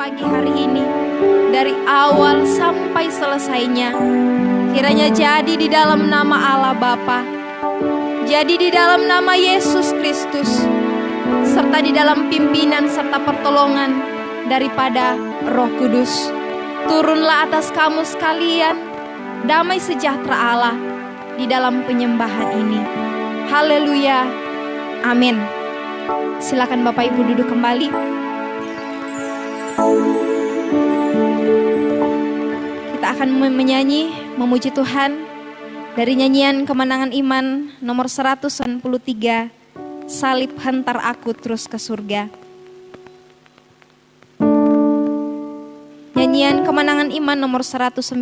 pagi hari ini, dari awal sampai selesainya, kiranya jadi di dalam nama Allah Bapa, jadi di dalam nama Yesus Kristus, serta di dalam pimpinan serta pertolongan daripada Roh Kudus. Turunlah atas kamu sekalian damai sejahtera Allah di dalam penyembahan ini. Haleluya, amin. Silakan Bapak Ibu duduk kembali. Kita akan menyanyi, memuji Tuhan dari nyanyian Kemenangan Iman nomor 193, Salib Hantar Aku Terus ke Surga. Nyanyian Kemenangan Iman nomor 193,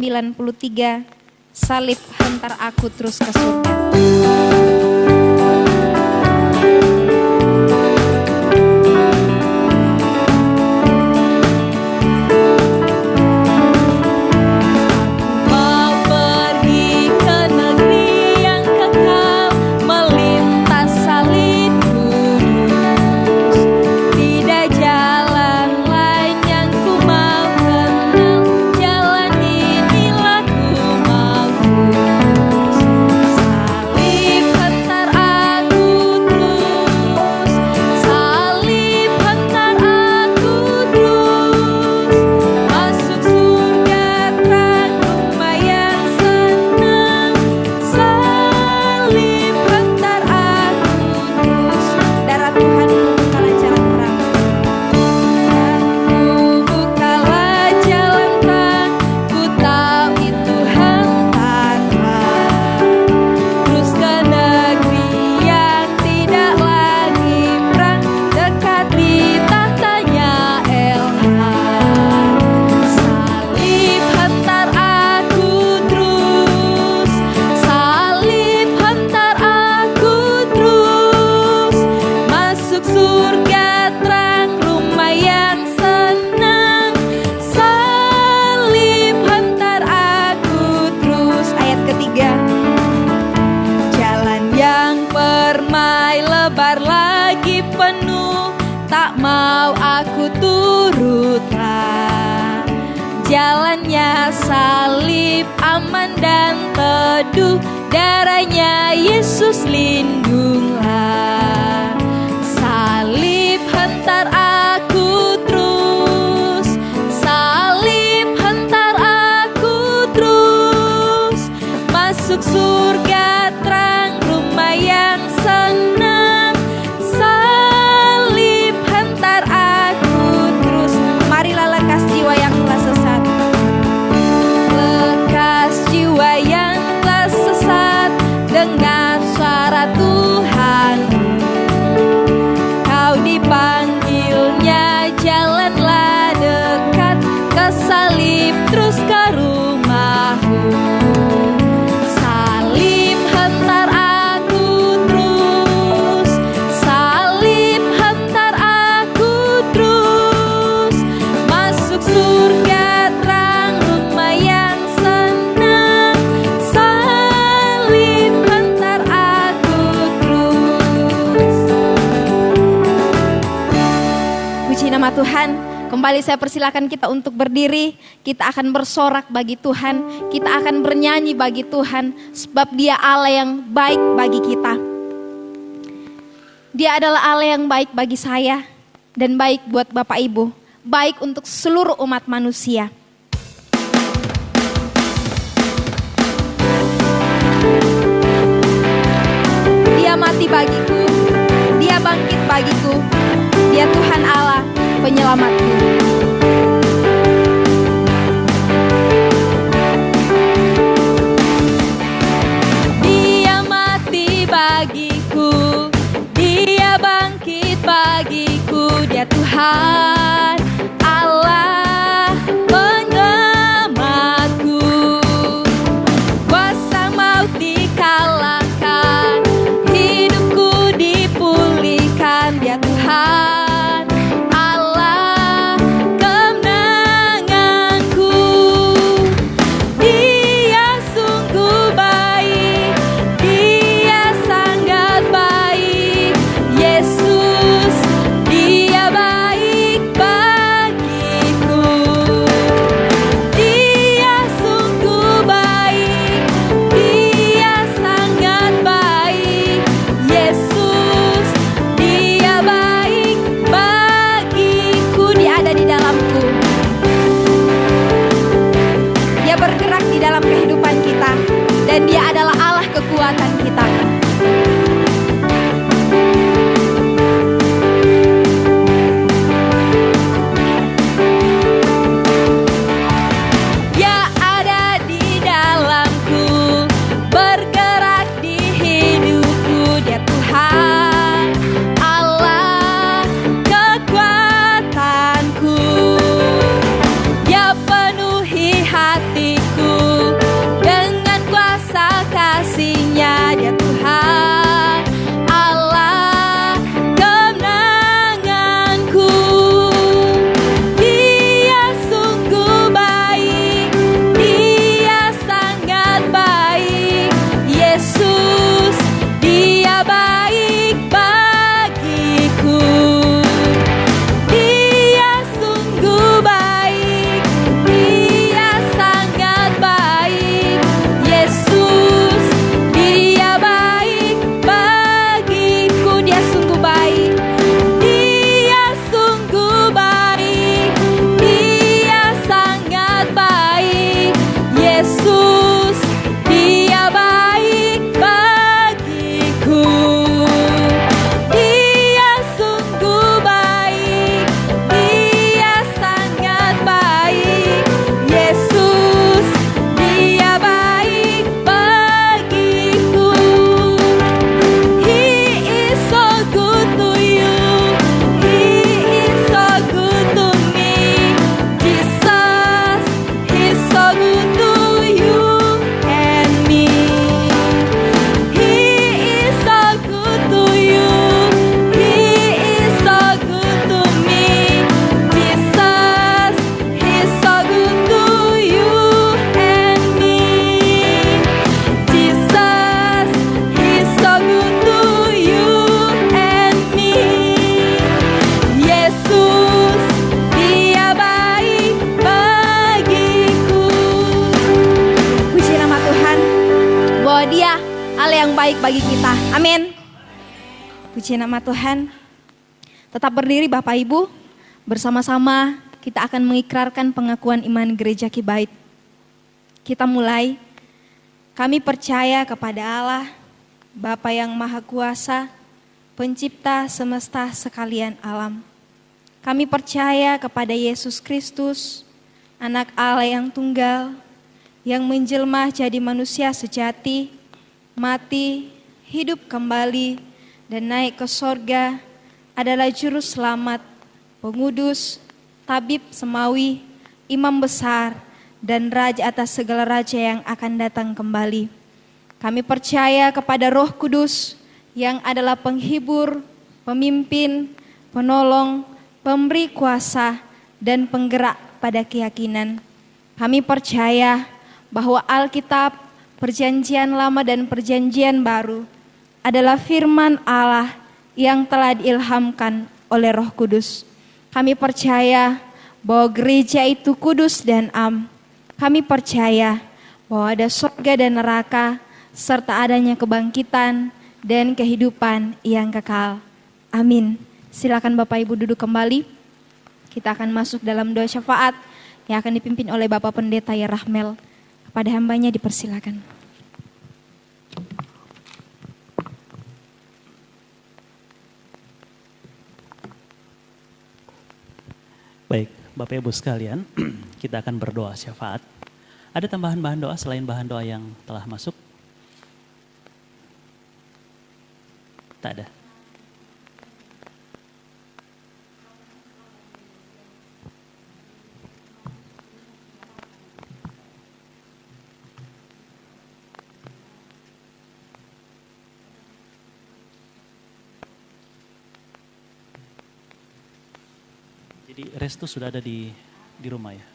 Salib Hantar Aku Terus ke Surga. Jalannya salib aman dan teduh, darahnya Yesus lindunglah. Salib hantar aku terus, salib hantar aku terus, masuk surga terang rumah yang senang. Salib hantar aku terus. Marilah lekas jiwa yang telah sesat, jiwa yang telah sesat, dengar suara Tuhan. Kau dipanggilnya, jalanlah dekat ke salib terus ke rumahmu. Salib hantar aku terus, salib hantar aku terus, masuk surga terang rumah yang senang. Salib hantar aku terus. Puji nama Tuhan. Kembali saya persilakan kita untuk berdiri. Kita akan bersorak bagi Tuhan, kita akan bernyanyi bagi Tuhan, sebab Dia Allah yang baik bagi kita. Dia adalah Allah yang baik bagi saya dan baik buat Bapak Ibu, baik untuk seluruh umat manusia. Dia mati bagiku, Dia bangkit bagiku, Dia Tuhan Allah penyelamatku. Dia mati bagiku, Dia bangkit bagiku, Dia Tuhan Allah penyelamatku. Kuasa maut dikalahkan, hidupku dipulihkan, Dia Tuhan Allah bergerak di dalam kehidupan kita. Dan Dia adalah Allah kekuatan kita. Bagi kita, amin. Puji nama Tuhan. Tetap berdiri Bapak Ibu. Bersama-sama kita akan mengikrarkan pengakuan iman Gereja Kibait. Kita mulai. Kami percaya kepada Allah, Bapa yang Maha Kuasa, Pencipta semesta sekalian alam. Kami percaya kepada Yesus Kristus, Anak Allah yang tunggal, yang menjelma jadi manusia sejati, mati, hidup kembali, dan naik ke sorga, adalah Juru Selamat, Pengudus, Tabib Semawi, Imam Besar, dan Raja atas segala raja yang akan datang kembali. Kami percaya kepada Roh Kudus yang adalah penghibur, pemimpin, penolong, pemberi kuasa, dan penggerak pada keyakinan. Kami percaya bahwa Alkitab, Perjanjian Lama dan Perjanjian Baru adalah firman Allah yang telah diilhamkan oleh Roh Kudus. Kami percaya bahwa gereja itu kudus dan am. Kami percaya bahwa ada surga dan neraka serta adanya kebangkitan dan kehidupan yang kekal. Amin. Silakan Bapak Ibu duduk kembali. Kita akan masuk dalam doa syafaat yang akan dipimpin oleh Bapak Pendeta Yerahmel. Kepada hambanya dipersilakan. Baik, Bapak Ibu sekalian, kita akan berdoa syafaat. Ada tambahan bahan doa selain bahan doa yang telah masuk? Tak ada. Jadi Restu sudah ada di rumah ya?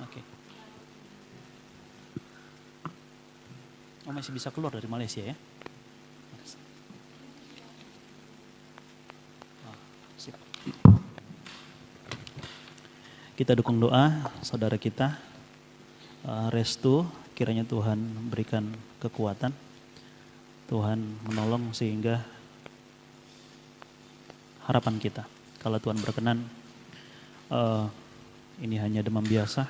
Oke. Oh, masih bisa keluar dari Malaysia ya? Sip. Kita dukung doa saudara kita Restu, kiranya Tuhan berikan kekuatan, Tuhan menolong sehingga harapan kita kalau Tuhan berkenan ini hanya demam biasa.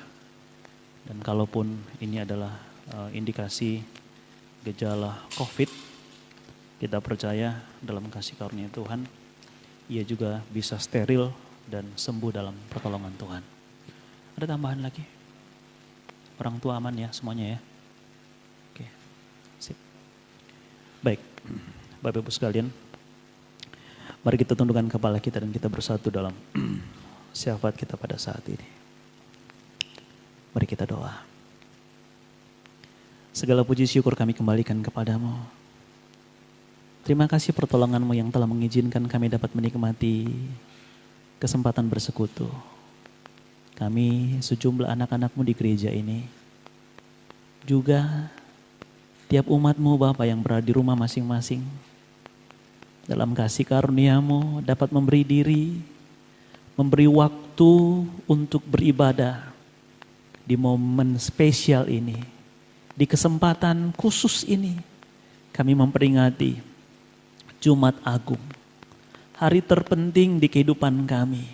Dan kalaupun ini adalah indikasi gejala COVID, kita percaya dalam kasih karunia Tuhan, ia juga bisa steril dan sembuh dalam pertolongan Tuhan. Ada tambahan lagi? Orang tua aman ya semuanya ya? Oke, sip. Baik, Bapak Ibu sekalian, mari kita tundukkan kepala kita dan kita bersatu dalam syafaat kita pada saat ini. Mari kita doa. Segala puji syukur kami kembalikan kepadamu. Terima kasih pertolonganmu yang telah mengizinkan kami dapat menikmati kesempatan bersekutu. Kami sejumlah anak-anakmu di gereja ini. Juga tiap umatmu Bapa yang berada di rumah masing-masing. Dalam kasih karuniamu dapat memberi diri, memberi waktu untuk beribadah di momen spesial ini. Di kesempatan khusus ini kami memperingati Jumat Agung. Hari terpenting di kehidupan kami,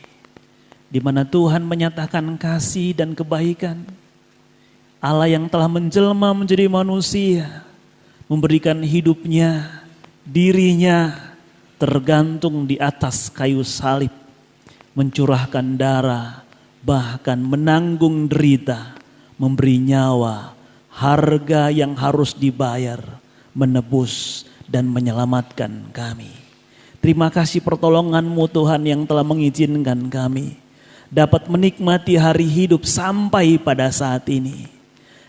di mana Tuhan menyatakan kasih dan kebaikan. Allah yang telah menjelma menjadi manusia, memberikan hidupnya, dirinya tergantung di atas kayu salib, mencurahkan darah, bahkan menanggung derita, memberi nyawa, harga yang harus dibayar, menebus dan menyelamatkan kami. Terima kasih pertolongan-Mu Tuhan yang telah mengizinkan kami dapat menikmati hari hidup sampai pada saat ini.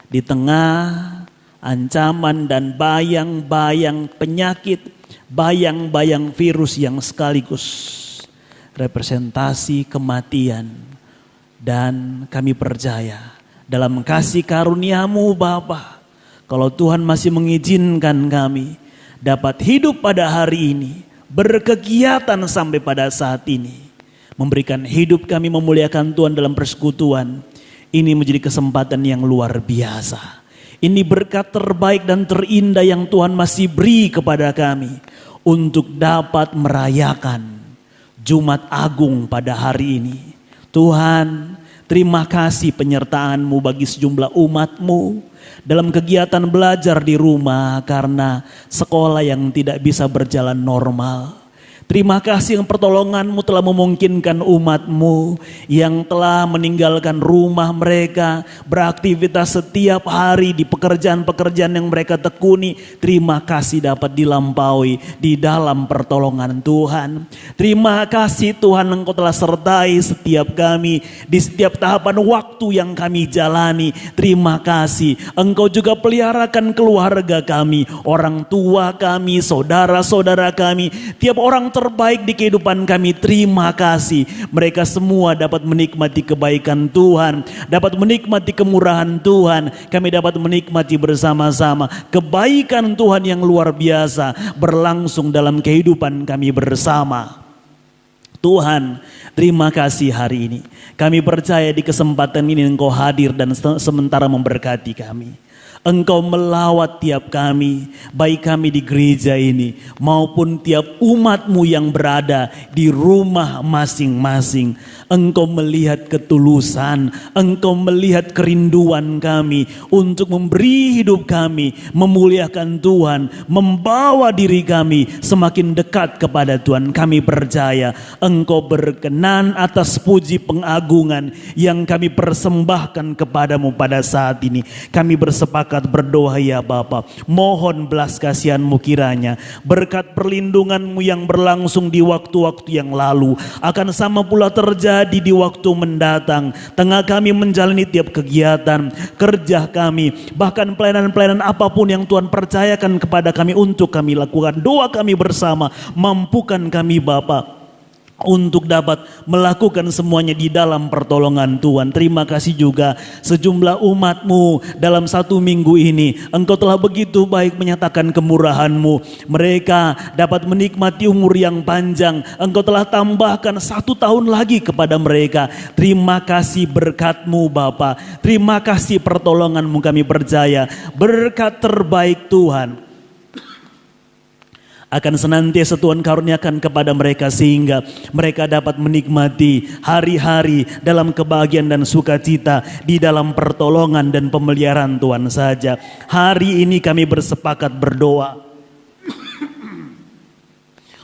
Di tengah ancaman dan bayang-bayang penyakit, bayang-bayang virus yang sekaligus representasi kematian. Dan kami percaya dalam kasih karunia-Mu Bapa, kalau Tuhan masih mengizinkan kami dapat hidup pada hari ini, berkegiatan sampai pada saat ini, memberikan hidup kami memuliakan Tuhan dalam persekutuan. Ini menjadi kesempatan yang luar biasa. Ini berkat terbaik dan terindah yang Tuhan masih beri kepada kami untuk dapat merayakan Jumat Agung pada hari ini. Tuhan, terima kasih penyertaan-Mu bagi sejumlah umat-Mu dalam kegiatan belajar di rumah karena sekolah yang tidak bisa berjalan normal. Terima kasih yang pertolongan-Mu telah memungkinkan umat-Mu yang telah meninggalkan rumah mereka, beraktivitas setiap hari di pekerjaan-pekerjaan yang mereka tekuni. Terima kasih dapat dilampaui di dalam pertolongan Tuhan. Terima kasih Tuhan, Engkau telah sertai setiap kami di setiap tahapan waktu yang kami jalani. Terima kasih Engkau juga peliharakan keluarga kami, orang tua kami, saudara-saudara kami, tiap orang terbaik di kehidupan kami. Terima kasih mereka semua dapat menikmati kebaikan Tuhan, dapat menikmati kemurahan Tuhan. Kami dapat menikmati bersama-sama kebaikan Tuhan yang luar biasa berlangsung dalam kehidupan kami bersama. Tuhan, terima kasih hari ini. Kami percaya di kesempatan ini Engkau hadir dan sementara memberkati kami. Engkau melawat tiap kami, baik kami di gereja ini maupun tiap umat-Mu yang berada di rumah masing-masing. Engkau melihat ketulusan, Engkau melihat kerinduan kami untuk memberi hidup kami, memuliakan Tuhan, membawa diri kami semakin dekat kepada Tuhan. Kami percaya Engkau berkenan atas puji pengagungan yang kami persembahkan kepadamu pada saat ini. Kami bersepakat berdoa ya Bapa, mohon belas kasihan-Mu kiranya berkat perlindungan-Mu yang berlangsung di waktu-waktu yang lalu akan sama pula terjadi di waktu mendatang. Tengah kami menjalani tiap kegiatan kerja kami, bahkan pelayanan-pelayanan apapun yang Tuhan percayakan kepada kami untuk kami lakukan. Doa kami bersama, mampukan kami Bapa untuk dapat melakukan semuanya di dalam pertolongan Tuhan. Terima kasih juga sejumlah umat-Mu dalam satu minggu ini. Engkau telah begitu baik menyatakan kemurahan-Mu. Mereka dapat menikmati umur yang panjang. Engkau telah tambahkan 1 tahun lagi kepada mereka. Terima kasih berkat-Mu Bapa. Terima kasih pertolongan-Mu, kami percaya berkat terbaik Tuhan akan senantiasa Tuhan karuniakan kepada mereka sehingga mereka dapat menikmati hari-hari dalam kebahagiaan dan sukacita di dalam pertolongan dan pemeliharaan Tuhan saja. Hari ini kami bersepakat berdoa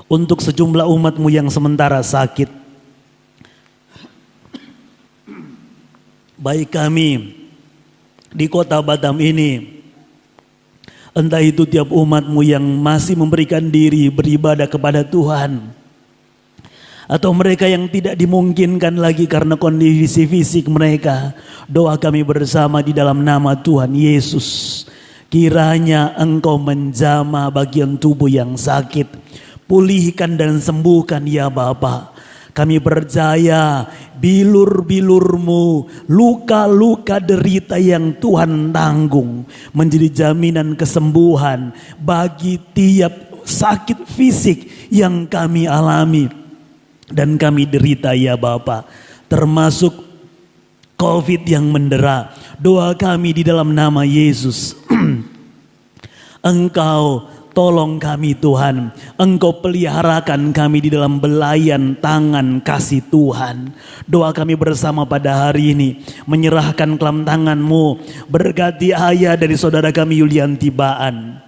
untuk sejumlah umat-Mu yang sementara sakit. Baik kami di kota Batam ini, entah itu tiap umat-Mu yang masih memberikan diri beribadah kepada Tuhan, atau mereka yang tidak dimungkinkan lagi karena kondisi fisik mereka, doa kami bersama di dalam nama Tuhan Yesus. Kiranya Engkau menjamah bagian tubuh yang sakit, pulihkan dan sembuhkan ya Bapa. Kami percaya bilur-bilur-Mu, luka-luka derita yang Tuhan tanggung menjadi jaminan kesembuhan bagi tiap sakit fisik yang kami alami dan kami derita ya Bapa, termasuk COVID yang mendera. Doa kami di dalam nama Yesus. Engkau tolong kami Tuhan, Engkau peliharakan kami di dalam belayan tangan kasih Tuhan. Doa kami bersama pada hari ini, menyerahkan kelam tangan-Mu, berkati ayah dari saudara kami Yulianti Baan,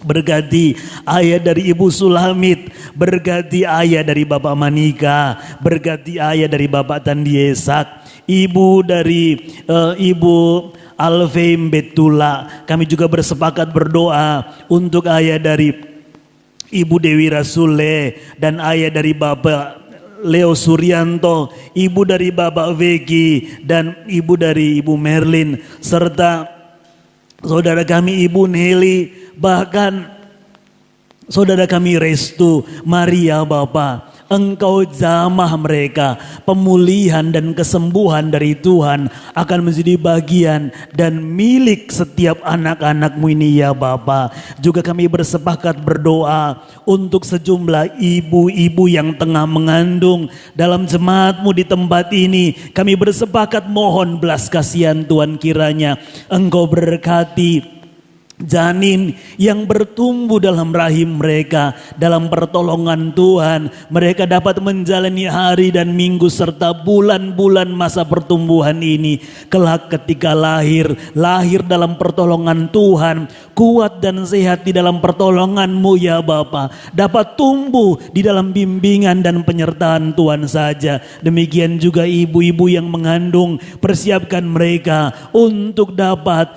berkati ayah dari Ibu Sulamit, berkati ayah dari Bapak Manika, berkati ayah dari Bapak Tandiesak, ibu dari Ibu Alfeim Betula. Kami juga bersepakat berdoa untuk ayah dari Ibu Dewi Rasule dan ayah dari Bapak Leo Suryanto, ibu dari Bapak Vegi dan ibu dari Ibu Merlin, serta saudara kami Ibu Nelly, bahkan saudara kami Restu Maria. Bapa, Engkau jamah mereka, pemulihan dan kesembuhan dari Tuhan akan menjadi bagian dan milik setiap anak-anak-Mu ini ya Bapa. Juga kami bersepakat berdoa untuk sejumlah ibu-ibu yang tengah mengandung dalam jemaat-Mu di tempat ini. Kami bersepakat mohon belas kasihan Tuhan, kiranya Engkau berkati janin yang bertumbuh dalam rahim mereka, dalam pertolongan Tuhan mereka dapat menjalani hari dan minggu serta bulan-bulan masa pertumbuhan ini. Kelak ketika lahir dalam pertolongan Tuhan, kuat dan sehat di dalam pertolongan-Mu ya Bapa, dapat tumbuh di dalam bimbingan dan penyertaan Tuhan saja. Demikian juga ibu-ibu yang mengandung, persiapkan mereka untuk dapat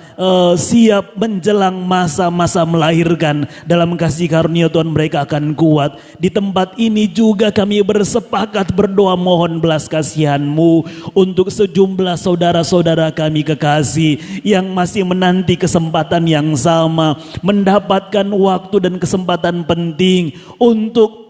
siap menjelang masa-masa melahirkan. Dalam kasih karunia Tuhan mereka akan kuat. Di tempat ini juga kami bersepakat berdoa mohon belas kasihan-Mu untuk sejumlah saudara-saudara kami kekasih yang masih menanti kesempatan yang sama, mendapatkan waktu dan kesempatan penting untuk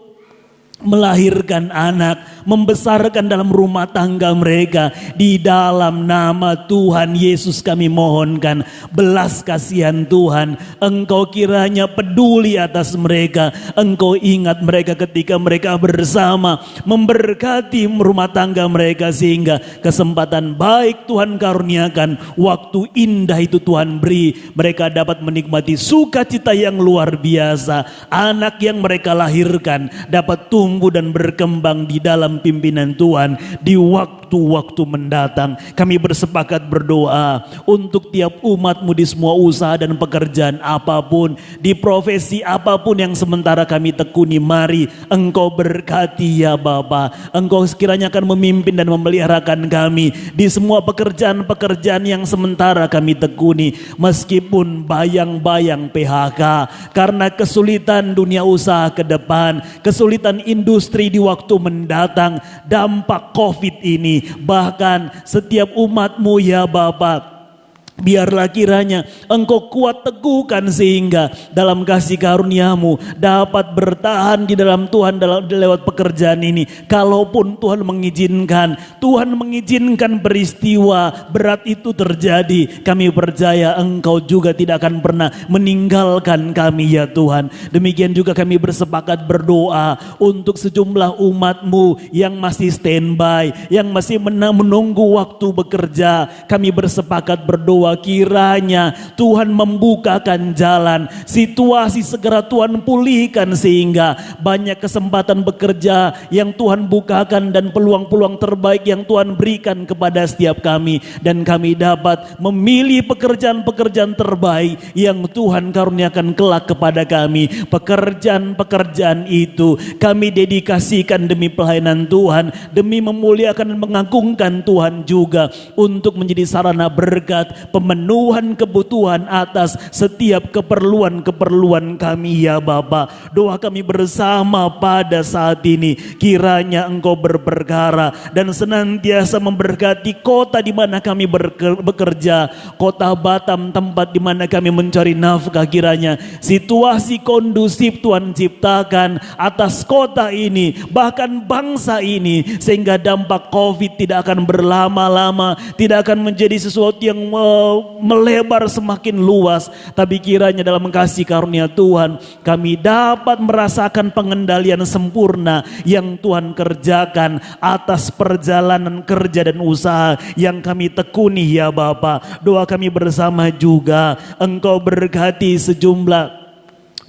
melahirkan anak, membesarkan dalam rumah tangga mereka. Di dalam nama Tuhan Yesus kami mohonkan belas kasihan Tuhan. Engkau kiranya peduli atas mereka. Engkau ingat mereka ketika mereka bersama memberkati rumah tangga mereka, sehingga kesempatan baik Tuhan karuniakan, waktu indah itu Tuhan beri, mereka dapat menikmati sukacita yang luar biasa. Anak yang mereka lahirkan dapat tumbuh dan berkembang di dalam pimpinan Tuhan di waktu-waktu mendatang. Kami bersepakat berdoa untuk tiap umat-Mu di semua usaha dan pekerjaan apapun, di profesi apapun yang sementara kami tekuni. Mari Engkau berkati ya Bapa. Engkau sekiranya akan memimpin dan memeliharakan kami di semua pekerjaan-pekerjaan yang sementara kami tekuni. Meskipun bayang-bayang PHK karena kesulitan dunia usaha ke depan, kesulitan industri di waktu mendatang, dampak COVID ini, bahkan setiap umat-Mu ya Bapa, biarlah kiranya Engkau kuat teguhkan sehingga dalam kasih karunia-Mu dapat bertahan di dalam Tuhan lewat pekerjaan ini. Kalaupun Tuhan mengizinkan peristiwa berat itu terjadi, kami percaya Engkau juga tidak akan pernah meninggalkan kami ya Tuhan. Demikian juga kami bersepakat berdoa untuk sejumlah umat-Mu yang masih standby, yang masih menunggu waktu bekerja. Kami bersepakat berdoa berdoa kiranya Tuhan membukakan jalan, situasi segera Tuhan pulihkan sehingga banyak kesempatan bekerja yang Tuhan bukakan dan peluang-peluang terbaik yang Tuhan berikan kepada setiap kami, dan kami dapat memilih pekerjaan-pekerjaan terbaik yang Tuhan karuniakan kelak kepada kami. Pekerjaan-pekerjaan itu kami dedikasikan demi pelayanan Tuhan, demi memuliakan dan mengagungkan Tuhan juga, untuk menjadi sarana berkat pemenuhan kebutuhan atas setiap keperluan-keperluan kami ya Bapa. Doa kami bersama pada saat ini, kiranya Engkau berperkara dan senantiasa memberkati kota di mana kami bekerja, kota Batam tempat di mana kami mencari nafkah. Kiranya situasi kondusif Tuhan ciptakan atas kota ini, bahkan bangsa ini, sehingga dampak COVID tidak akan berlama-lama, tidak akan menjadi sesuatu yang melebar semakin luas. Tapi kiranya dalam kasih karunia Tuhan kami dapat merasakan pengendalian sempurna yang Tuhan kerjakan atas perjalanan kerja dan usaha yang kami tekuni ya Bapa. Doa kami bersama juga, Engkau berkati sejumlah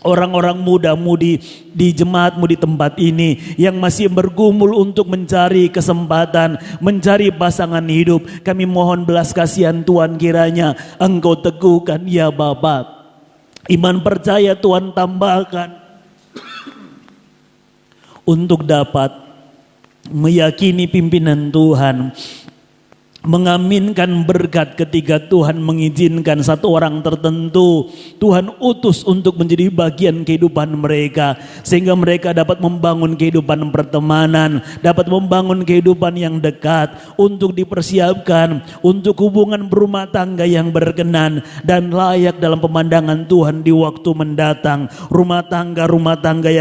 orang-orang muda-mudi di jemaatmu di tempat ini yang masih bergumul untuk mencari kesempatan, mencari pasangan hidup. Kami mohon belas kasihan Tuhan, kiranya Engkau teguhkan ya Bapa. Iman percaya Tuhan tambahkan untuk dapat meyakini pimpinan Tuhan, mengaminkan berkat ketika Tuhan mengizinkan satu orang tertentu Tuhan utus untuk menjadi bagian kehidupan mereka, sehingga mereka dapat membangun kehidupan pertemanan, dapat membangun kehidupan yang dekat, untuk dipersiapkan untuk hubungan berumah tangga yang berkenan dan layak dalam pemandangan Tuhan di waktu mendatang. Rumah tangga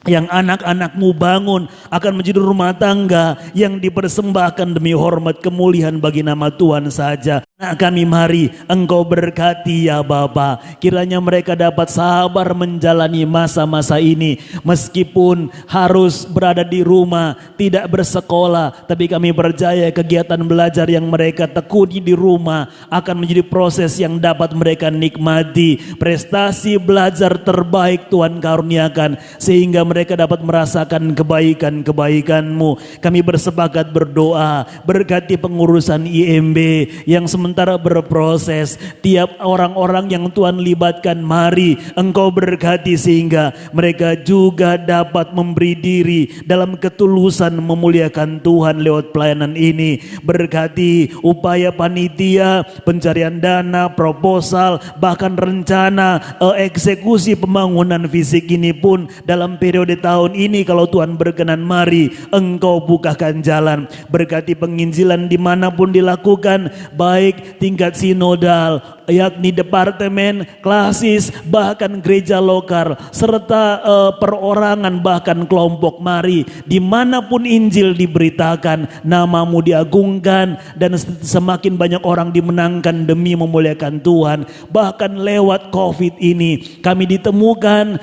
yang anak-anakmu bangun akan menjadi rumah tangga yang dipersembahkan demi hormat kemuliaan bagi nama Tuhan saja. Nah, kami mari Engkau berkati ya Bapa, kiranya mereka dapat sabar menjalani masa-masa ini, meskipun harus berada di rumah, tidak bersekolah, tapi kami percaya kegiatan belajar yang mereka tekuni di rumah akan menjadi proses yang dapat mereka nikmati. Prestasi belajar terbaik Tuhan karuniakan, sehingga mereka dapat merasakan kebaikan-kebaikan-Mu. Kami bersepakat berdoa, berkati pengurusan IMB yang sementara berproses, tiap orang-orang yang Tuhan libatkan, mari Engkau berkati sehingga mereka juga dapat memberi diri dalam ketulusan memuliakan Tuhan lewat pelayanan ini. Berkati upaya panitia, pencarian dana, proposal, bahkan rencana eksekusi pembangunan fisik ini pun dalam periode tahun ini, kalau Tuhan berkenan, mari Engkau bukakan jalan. Berkati penginjilan dimanapun dilakukan, baik tingkat sinodal, yakni departemen, klasis, bahkan gereja lokal, serta perorangan, bahkan kelompok. Mari dimanapun Injil diberitakan, nama-Mu diagungkan, dan semakin banyak orang dimenangkan demi memuliakan Tuhan. Bahkan lewat COVID ini kami ditemukan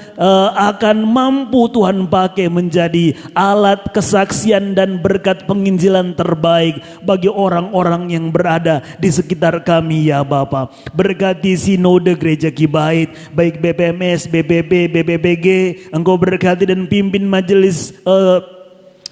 akan mampu Tuhan pakai menjadi alat kesaksian dan berkat penginjilan terbaik bagi orang-orang yang berada di sekitar kami ya Bapa. Berkati sinode gereja Kibait, baik BPMS, BPP, BPPG, Engkau berkati dan pimpin majelis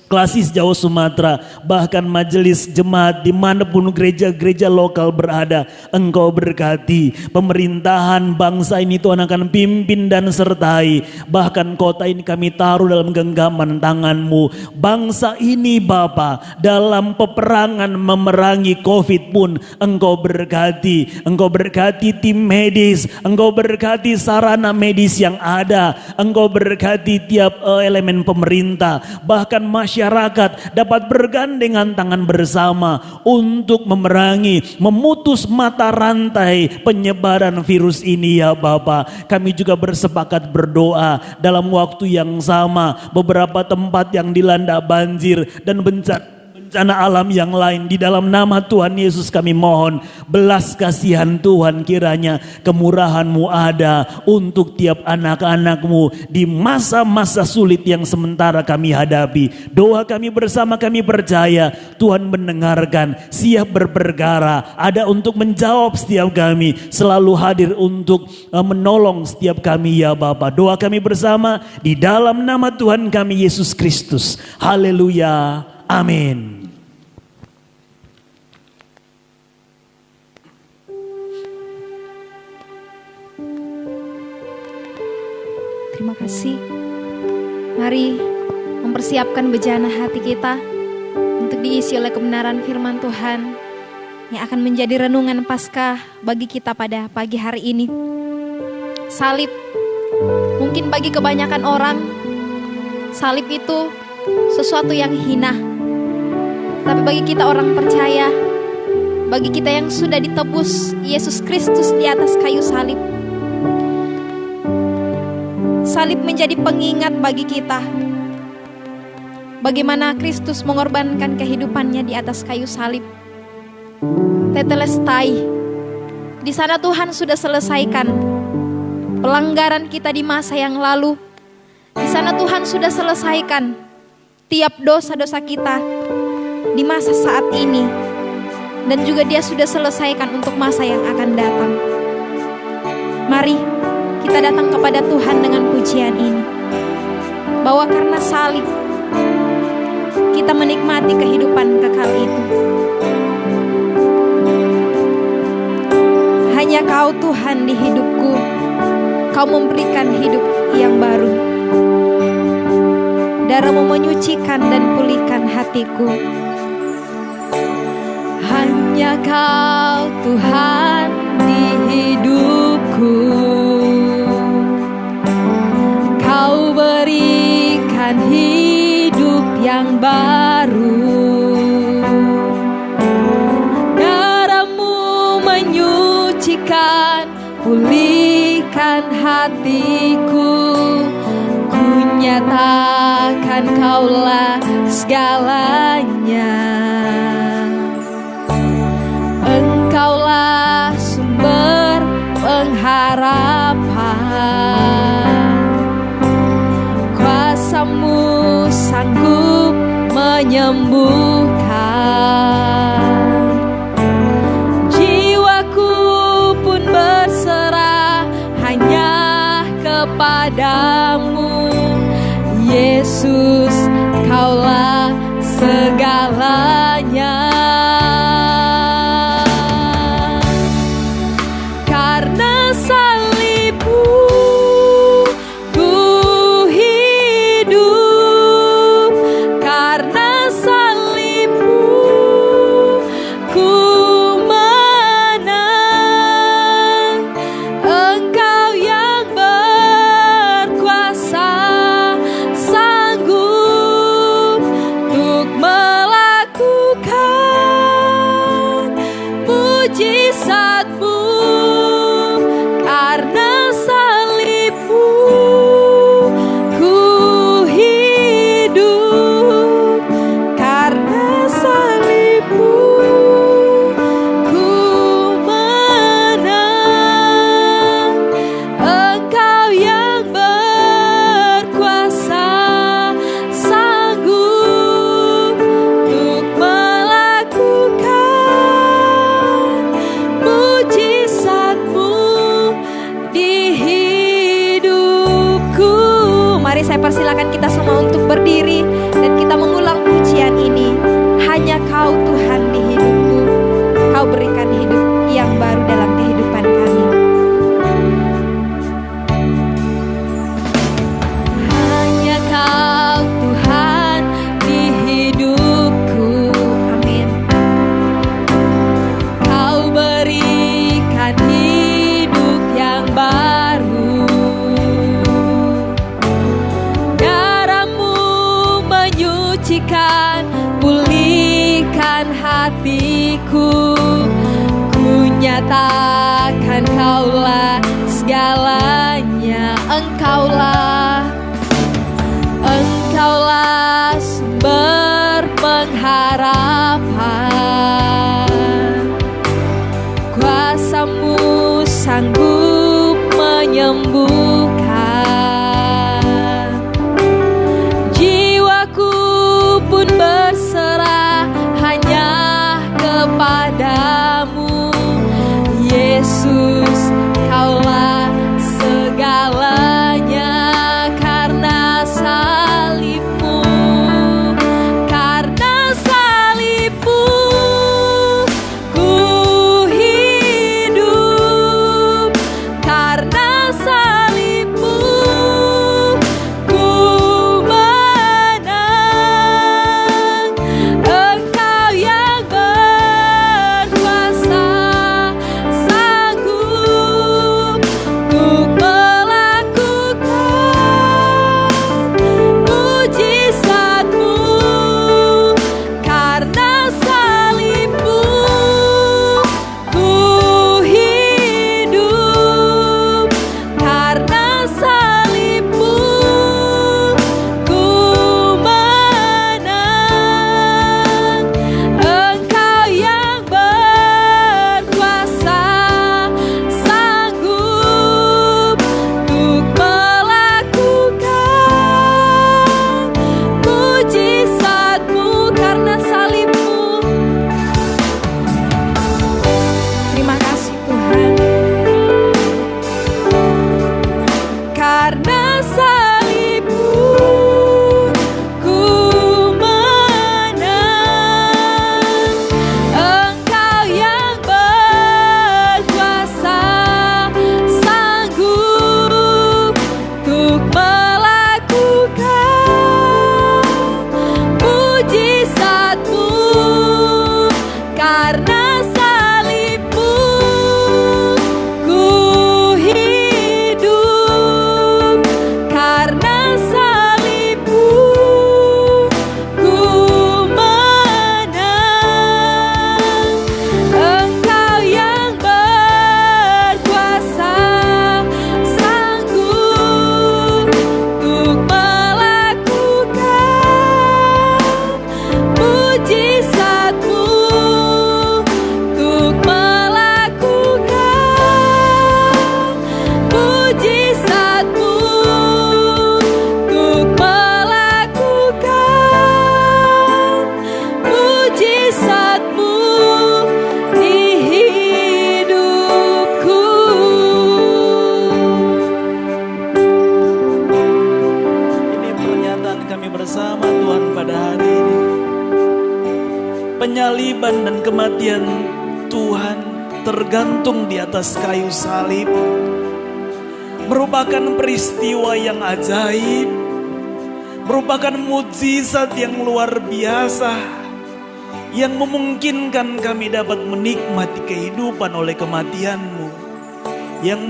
klasis Jawa Sumatera, bahkan majelis jemaat dimanapun gereja-gereja lokal berada. Engkau berkati pemerintahan bangsa ini, Tuhan akan pimpin dan sertai. Bahkan kota ini kami taruh dalam genggaman tangan-Mu. Bangsa ini Bapa, dalam peperangan memerangi COVID pun Engkau berkati. Engkau berkati tim medis, Engkau berkati sarana medis yang ada, Engkau berkati tiap elemen pemerintah, bahkan masyarakat dapat bergandengan tangan bersama untuk memerangi, memutus mata rantai penyebaran virus ini ya Bapa. Kami juga bersepakat berdoa dalam waktu yang sama, beberapa tempat yang dilanda banjir dan bencana bencana alam yang lain. Di dalam nama Tuhan Yesus kami mohon belas kasihan Tuhan, kiranya kemurahan-Mu ada untuk tiap anak-anak-Mu di masa-masa sulit yang sementara kami hadapi. Doa kami bersama, kami percaya Tuhan mendengarkan, siap berperkara, ada untuk menjawab setiap kami, selalu hadir untuk menolong setiap kami ya Bapa. Doa kami bersama di dalam nama Tuhan kami Yesus Kristus. Haleluya. Amin. Terima kasih. Mari mempersiapkan bejana hati kita untuk diisi oleh kebenaran firman Tuhan yang akan menjadi renungan Paskah bagi kita pada pagi hari ini. Salib, mungkin bagi kebanyakan orang, salib itu sesuatu yang hina. Tapi bagi kita orang percaya, bagi kita yang sudah ditebus Yesus Kristus di atas kayu salib, salib menjadi pengingat bagi kita bagaimana Kristus mengorbankan kehidupannya di atas kayu salib. Tetelestai, di sana Tuhan sudah selesaikan pelanggaran kita di masa yang lalu. Di sana Tuhan sudah selesaikan tiap dosa-dosa kita di masa saat ini, dan juga Dia sudah selesaikan untuk masa yang akan datang. Mari kita datang kepada Tuhan dengan pujian ini, bahwa karena salib kita menikmati kehidupan kekal itu. Hanya Kau Tuhan di hidupku, Kau memberikan hidup yang baru. Darah-Mu menyucikan dan pulihkan hatiku. Hanya Kau Tuhan di hidupku, Kau berikan hidup yang baru. Darah-Mu menyucikan, pulihkan hatiku. Ku nyatakan Kaulah segalanya. Engkaulah sumber pengharapan. Kuasa-Mu sanggup menyembuhkan. Jiwaku pun berserah hanya kepadamu. Yesus, Kaulah segalanya. Karena salib-Mu ku hidup, karena salib-Mu ku menang. Engkau yang berkuasa sanggup untuk melakukan mujizat-Mu. Karena salib-Mu ku hidup, karena salib-Mu ku menang. Engkau yang berkuasa sanggup untuk melakukan mujizat-Mu di hidupku. Mari saya persilakan kita semua untuk berdiri dan kita mengulang pujian ini. Hanya Kau Tuhan di hidupku, Kau berikan hidup yang baru dalam kehidupan kami. Hanya Kau Tuhan di hidupku. Amin. Kau berikan hidup yang baru. Darah-Mu menyucikan, pulihkan hatiku. Ku nyatakan Kaulah segalanya. Engkaulah sumber pengharapan. harapan. Kuasa-Mu sanggup menyembuhkan. Jiwaku pun berserah hanya kepadamu. Yesus, Kaulah segalanya. Karena salib-Mu, karena salib-Mu, ku hidup. Karena salib-Mu, ku menang. Engkau yang berkuasa, sanggup untuk melakukan mujizat-Mu. Karena salib-Mu, ku hidup. Karena salib-Mu, ku menang. Engkau yang berkuasa, sanggup untuk melakukan mujizat-Mu. Karena salib-Mu. Terima kasih Tuhan. Karena salib-Mu, ku menang. Engkau yang berkuasa, sanggup untuk melakukan mujizat-Mu. Karena salib-Mu, ku hidup. Karena salib-Mu, ku menang. Engkau yang berkuasa, sanggup untuk melakukan mujizat-Mu. Untuk melakukan mujizat-Mu. Untuk melakukan mujizat-Mu di hidupku. Ini pernyataan kami bersama Tuhan pada hari ini. Penyaliban dan kematian Tuhan tergantung di atas kayu salib merupakan peristiwa yang ajaib, merupakan mukjizat yang luar biasa yang memungkinkan kami dapat menikmati kehidupan oleh kematian-Mu, yang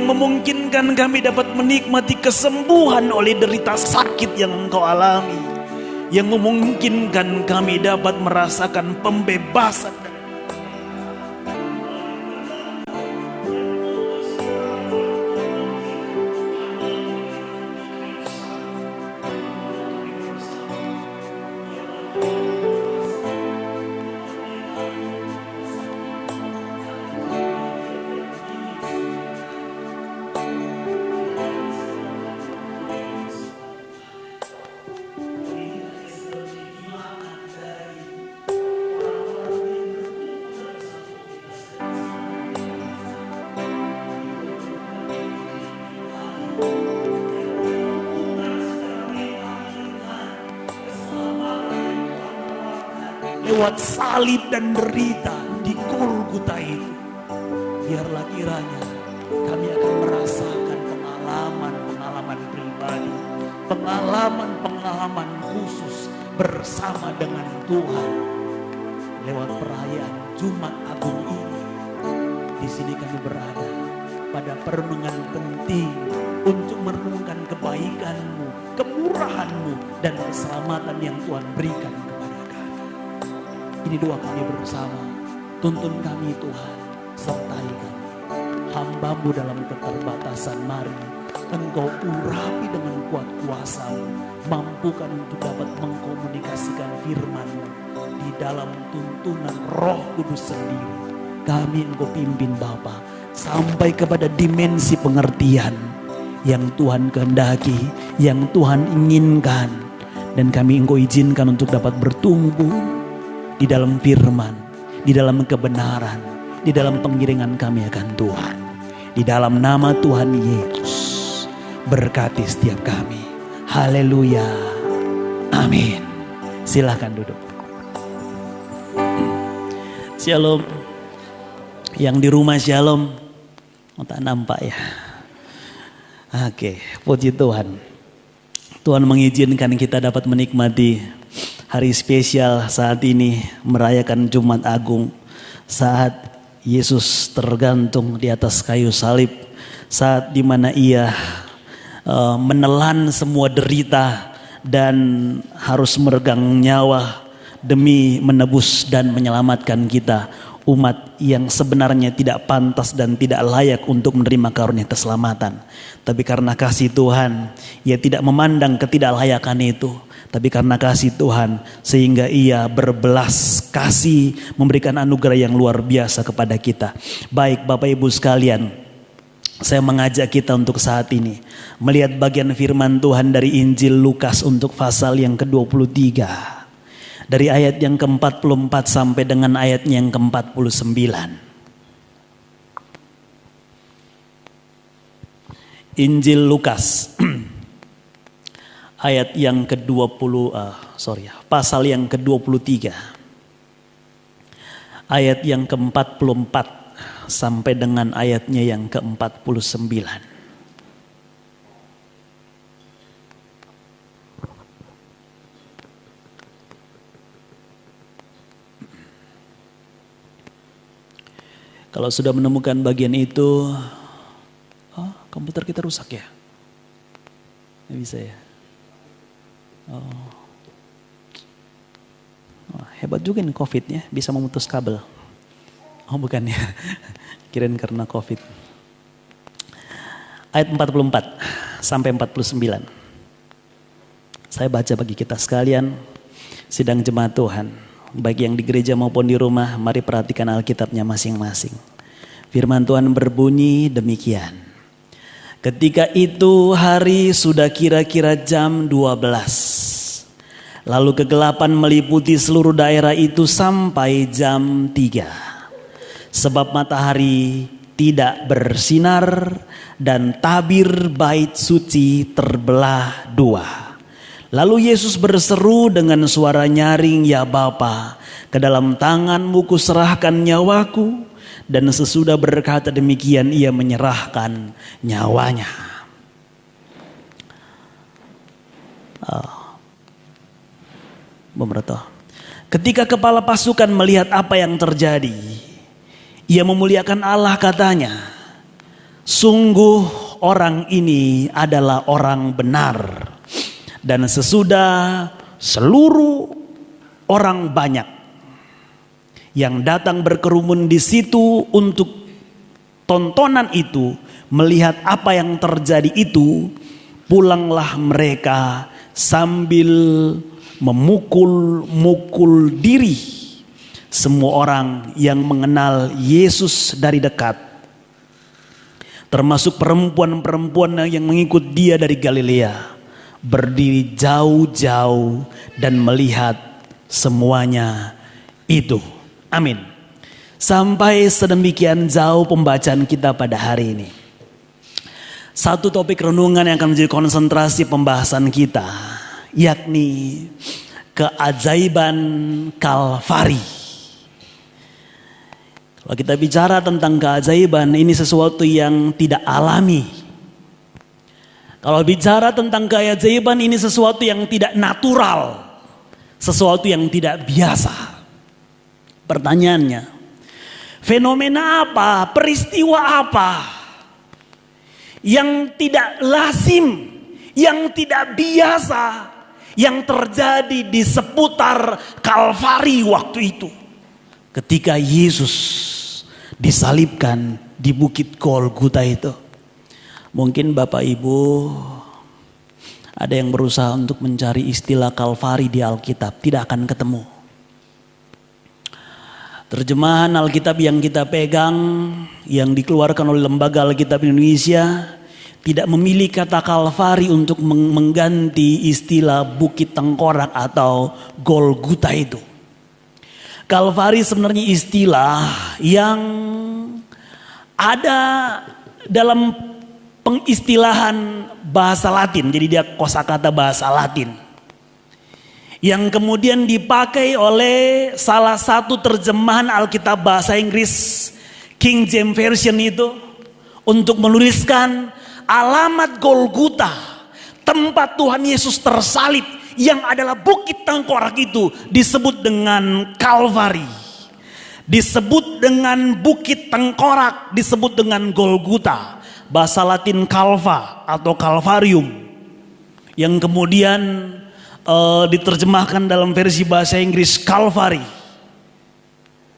memungkinkan kami dapat menikmati kesembuhan oleh derita sakit yang Engkau alami, yang memungkinkan kami dapat merasakan pembebasan. Lewat salib dan derita di Golgota itu, biarlah kiranya kami akan merasakan pengalaman pribadi, pengalaman khusus bersama dengan Tuhan lewat perayaan Jumat Agung ini. Di sini kami berada pada perenungan penting untuk merenungkan kebaikan-Mu, kemurahan-Mu, dan keselamatan yang Tuhan berikan kepada kami. Ini doa kami bersama. Tuntun kami Tuhan, sertai kami. Hamba-Mu dalam keterbatasan, mari Engkau urapi dengan kuat kuasa-Mu. Mampukan untuk dapat mengkomunikasikan firman-Mu di di dalam tuntunan Roh Kudus sendiri. Kami Engkau pimpin Bapa sampai kepada dimensi pengertian yang Tuhan kehendaki, yang Tuhan inginkan. Dan kami Engkau izinkan untuk dapat bertumbuh di dalam firman, di dalam kebenaran, di dalam pengiringan kami akan Tuhan. Di dalam nama Tuhan Yesus, berkati setiap kami. Haleluya. Amin. Silahkan duduk. Shalom. Yang di rumah shalom. Oh, tak nampak ya. Oke, puji Tuhan. Tuhan mengizinkan kita dapat menikmati hari spesial saat ini, merayakan Jumat Agung. Saat Yesus tergantung di atas kayu salib, saat dimana ia menelan semua derita dan harus meregang nyawa demi menebus dan menyelamatkan kita, umat yang sebenarnya tidak pantas dan tidak layak untuk menerima karunia keselamatan. Tapi karena kasih Tuhan, ia tidak memandang ketidaklayakan itu. Tapi karena kasih Tuhan, sehingga ia berbelas kasih, memberikan anugerah yang luar biasa kepada kita. Baik Bapak Ibu sekalian, saya mengajak kita untuk saat ini melihat bagian firman Tuhan dari Injil Lukas untuk pasal yang ke-23. Dari ayat yang ke-44 sampai dengan ayatnya yang ke-49. Injil Lukas ayat yang pasal yang ke-23. Ayat yang ke-44 sampai dengan ayatnya yang ke-49. Kalau sudah menemukan bagian itu, komputer kita rusak ya? Nggak bisa ya? Hebat juga nih COVID-nya, bisa memutus kabel. Oh bukan ya, kirain karena COVID. Ayat 44 sampai 49. Saya baca bagi kita sekalian, sidang jemaat Tuhan. Bagi yang di gereja maupun di rumah, mari perhatikan Alkitabnya masing-masing. Firman Tuhan berbunyi demikian. Ketika itu hari sudah kira-kira jam 12. Lalu kegelapan meliputi seluruh daerah itu sampai jam 3. Sebab matahari tidak bersinar dan tabir bait suci terbelah dua. Lalu Yesus berseru dengan suara nyaring, "Ya Bapa, ke dalam tangan-Mu kuserahkan nyawaku." Dan sesudah berkata demikian, ia menyerahkan nyawanya. Ketika kepala pasukan melihat apa yang terjadi, ia memuliakan Allah, katanya, "Sungguh orang ini adalah orang benar." Dan sesudah seluruh orang banyak yang datang berkerumun di situ untuk tontonan itu, melihat apa yang terjadi itu, pulanglah mereka sambil memukul-mukul diri semua orang yang mengenal Yesus dari dekat, termasuk perempuan-perempuan yang mengikut dia dari Galilea, berdiri jauh-jauh dan melihat semuanya itu. Amin. Sampai sedemikian jauh pembacaan kita pada hari ini. Satu topik renungan yang akan menjadi konsentrasi pembahasan kita, yakni keajaiban Kalvari. Kalau kita bicara tentang keajaiban, ini sesuatu yang tidak alami. Kalau bicara tentang keajaiban, ini sesuatu yang tidak natural, sesuatu yang tidak biasa. Pertanyaannya, fenomena apa, peristiwa apa yang tidak lazim, yang tidak biasa, yang terjadi di seputar Kalvari waktu itu, ketika Yesus disalibkan di Bukit Golgota itu? Mungkin Bapak Ibu ada yang berusaha untuk mencari istilah Kalvari di Alkitab, tidak akan ketemu. Terjemahan Alkitab yang kita pegang, yang dikeluarkan oleh Lembaga Alkitab Indonesia, tidak memilih kata Kalvari untuk mengganti istilah Bukit Tengkorak atau Golgota itu. Kalvari sebenarnya istilah yang ada dalam pengistilahan bahasa Latin, jadi dia kosakata bahasa Latin, yang kemudian dipakai oleh salah satu terjemahan Alkitab bahasa Inggris, King James Version itu, untuk menuliskan alamat Golgota, tempat Tuhan Yesus tersalib, yang adalah Bukit Tengkorak itu disebut dengan Kalvari, disebut dengan Bukit Tengkorak, disebut dengan Golgota, bahasa Latin Calva atau Calvarium, yang kemudian diterjemahkan dalam versi bahasa Inggris Calvary.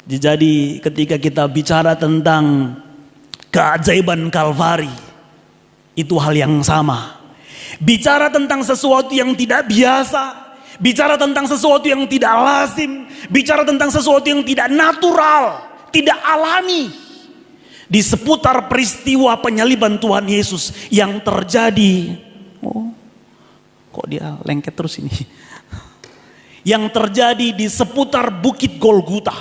Jadi ketika kita bicara tentang keajaiban Calvary, itu hal yang sama. Bicara tentang sesuatu yang tidak biasa, bicara tentang sesuatu yang tidak lazim, bicara tentang sesuatu yang tidak natural, tidak alami, di seputar peristiwa penyaliban Tuhan Yesus yang terjadi. Kok dia lengket terus ini? Yang terjadi di seputar Bukit Golgota,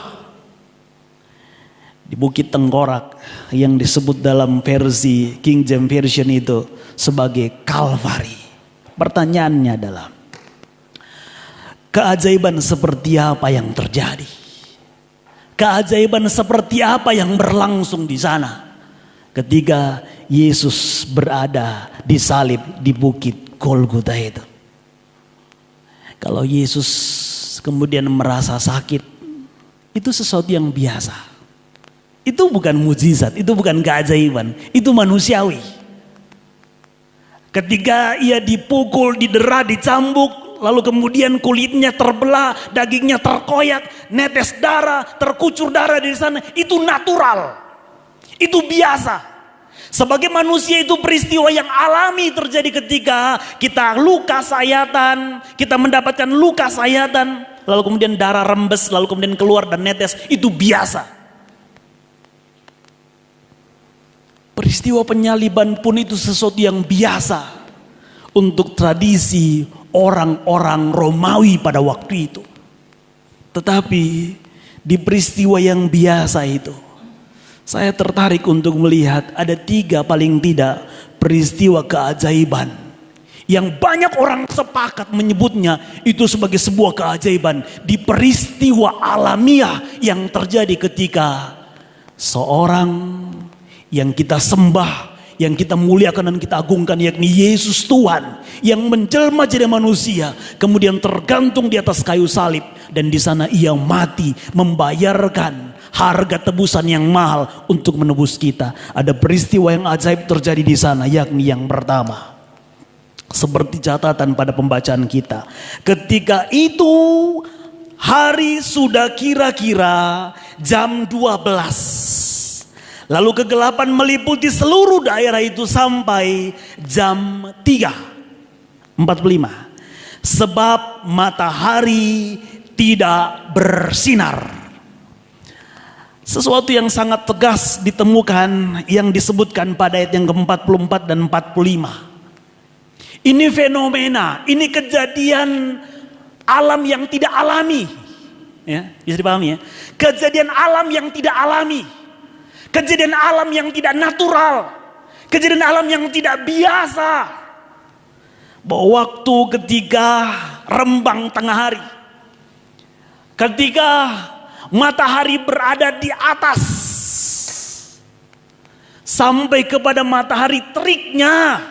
di Bukit Tengkorak, yang disebut dalam versi King James Version itu sebagai Kalvari. Pertanyaannya adalah, keajaiban seperti apa yang terjadi? Keajaiban seperti apa yang berlangsung di sana ketika Yesus berada disalib di Bukit Golgota itu? Kalau Yesus kemudian merasa sakit, itu sesuatu yang biasa. Itu bukan mujizat, itu bukan keajaiban, itu manusiawi. Ketika ia dipukul, didera, dicambuk, lalu kemudian kulitnya terbelah, dagingnya terkoyak, netes darah, terkucur darah di sana, itu natural. Itu biasa. Sebagai manusia itu peristiwa yang alami terjadi ketika kita luka sayatan, kita mendapatkan luka sayatan, lalu kemudian darah rembes, lalu kemudian keluar dan netes, itu biasa. Peristiwa penyaliban pun itu sesuatu yang biasa untuk tradisi orang-orang Romawi pada waktu itu. Tetapi di peristiwa yang biasa itu, saya tertarik untuk melihat ada 3 paling tidak peristiwa keajaiban yang banyak orang sepakat menyebutnya itu sebagai sebuah keajaiban di peristiwa alamiah yang terjadi ketika seorang yang kita sembah, yang kita muliakan dan kita agungkan, yakni Yesus Tuhan yang menjelma jadi manusia, kemudian tergantung di atas kayu salib, dan di sana ia mati membayarkan harga tebusan yang mahal untuk menebus kita. Ada peristiwa yang ajaib terjadi di sana, yakni yang pertama, seperti catatan pada pembacaan kita, ketika itu hari sudah kira-kira jam 12. Lalu kegelapan meliputi seluruh daerah itu sampai jam 3:45. Sebab matahari tidak bersinar. Sesuatu yang sangat tegas ditemukan yang disebutkan pada ayat yang ke-44 dan 45. Ini fenomena, ini kejadian alam yang tidak alami. Ya, bisa dipahami ya. Kejadian alam yang tidak alami. Kejadian alam yang tidak natural. Kejadian alam yang tidak biasa. Bahwa waktu ketika rembang tengah hari, ketika matahari berada di atas, sampai kepada matahari teriknya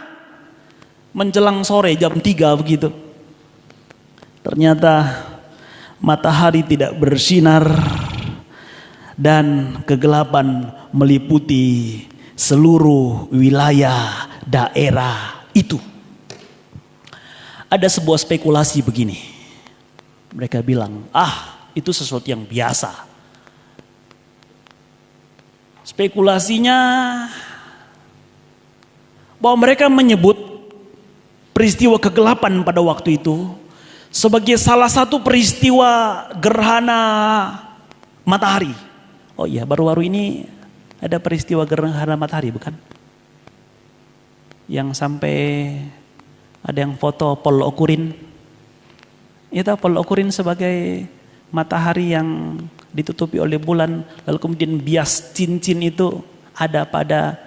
menjelang sore jam 3 begitu, ternyata matahari tidak bersinar dan kegelapan meliputi seluruh wilayah daerah itu. Ada sebuah spekulasi begini. Mereka bilang, itu sesuatu yang biasa. Spekulasinya bahwa mereka menyebut peristiwa kegelapan pada waktu itu sebagai salah satu peristiwa gerhana matahari. Oh iya, baru-baru ini ada peristiwa gerhana matahari bukan? Yang sampai ada yang foto Paul Ocurin. Itu Paul Ocurin sebagai matahari yang ditutupi oleh bulan, lalu kemudian bias cincin itu ada pada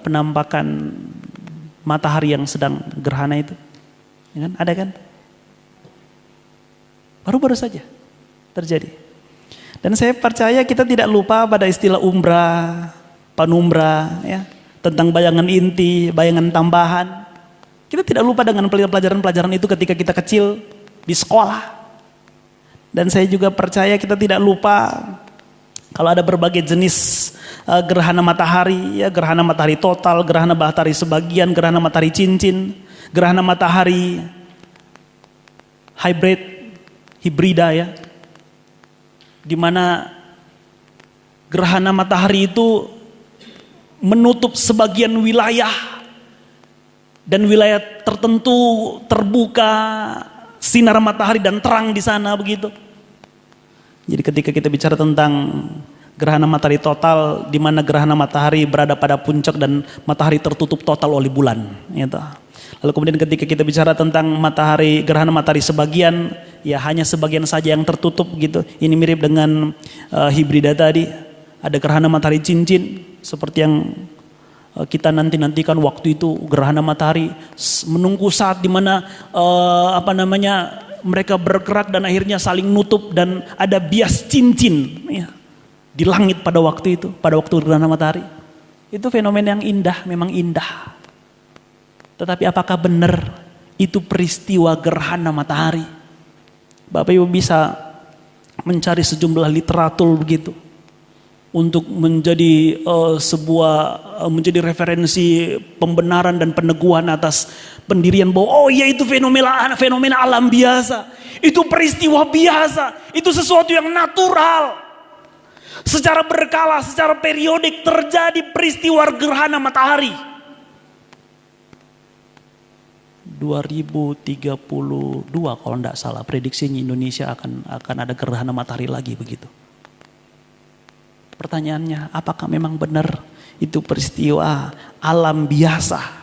penampakan matahari yang sedang gerhana itu. Ya kan? Ada kan? Baru-baru saja terjadi. Dan saya percaya kita tidak lupa pada istilah umrah, panumbra, ya, tentang bayangan inti, bayangan tambahan. Kita tidak lupa dengan pelajaran-pelajaran itu ketika kita kecil di sekolah. Dan saya juga percaya kita tidak lupa kalau ada berbagai jenis gerhana matahari, ya, gerhana matahari total, gerhana matahari sebagian, gerhana matahari cincin, gerhana matahari hibrida, ya, di mana gerhana matahari itu menutup sebagian wilayah dan wilayah tertentu terbuka sinar matahari dan terang di sana begitu. Jadi ketika kita bicara tentang gerhana matahari total, di mana gerhana matahari berada pada puncak dan matahari tertutup total oleh bulan, gitu. Lalu kemudian ketika kita bicara tentang gerhana matahari sebagian, ya hanya sebagian saja yang tertutup gitu. Ini mirip dengan hibrida tadi. Ada gerhana matahari cincin seperti yang kita nantikan waktu itu gerhana matahari menunggu saat di mana mereka bergerak dan akhirnya saling nutup dan ada bias cincin, ya, di langit pada waktu itu, pada waktu gerhana matahari. Itu fenomena yang indah, memang indah. Tetapi apakah benar itu peristiwa gerhana matahari? Bapak Ibu bisa mencari sejumlah literatur begitu untuk menjadi menjadi referensi pembenaran dan peneguhan atas pendirian bahwa oh iya itu fenomena alam biasa, itu peristiwa biasa, itu sesuatu yang natural. Secara berkala, secara periodik terjadi peristiwa gerhana matahari. 2032 kalau tidak salah prediksinya Indonesia akan ada gerhana matahari lagi begitu. Pertanyaannya, apakah memang benar itu peristiwa alam biasa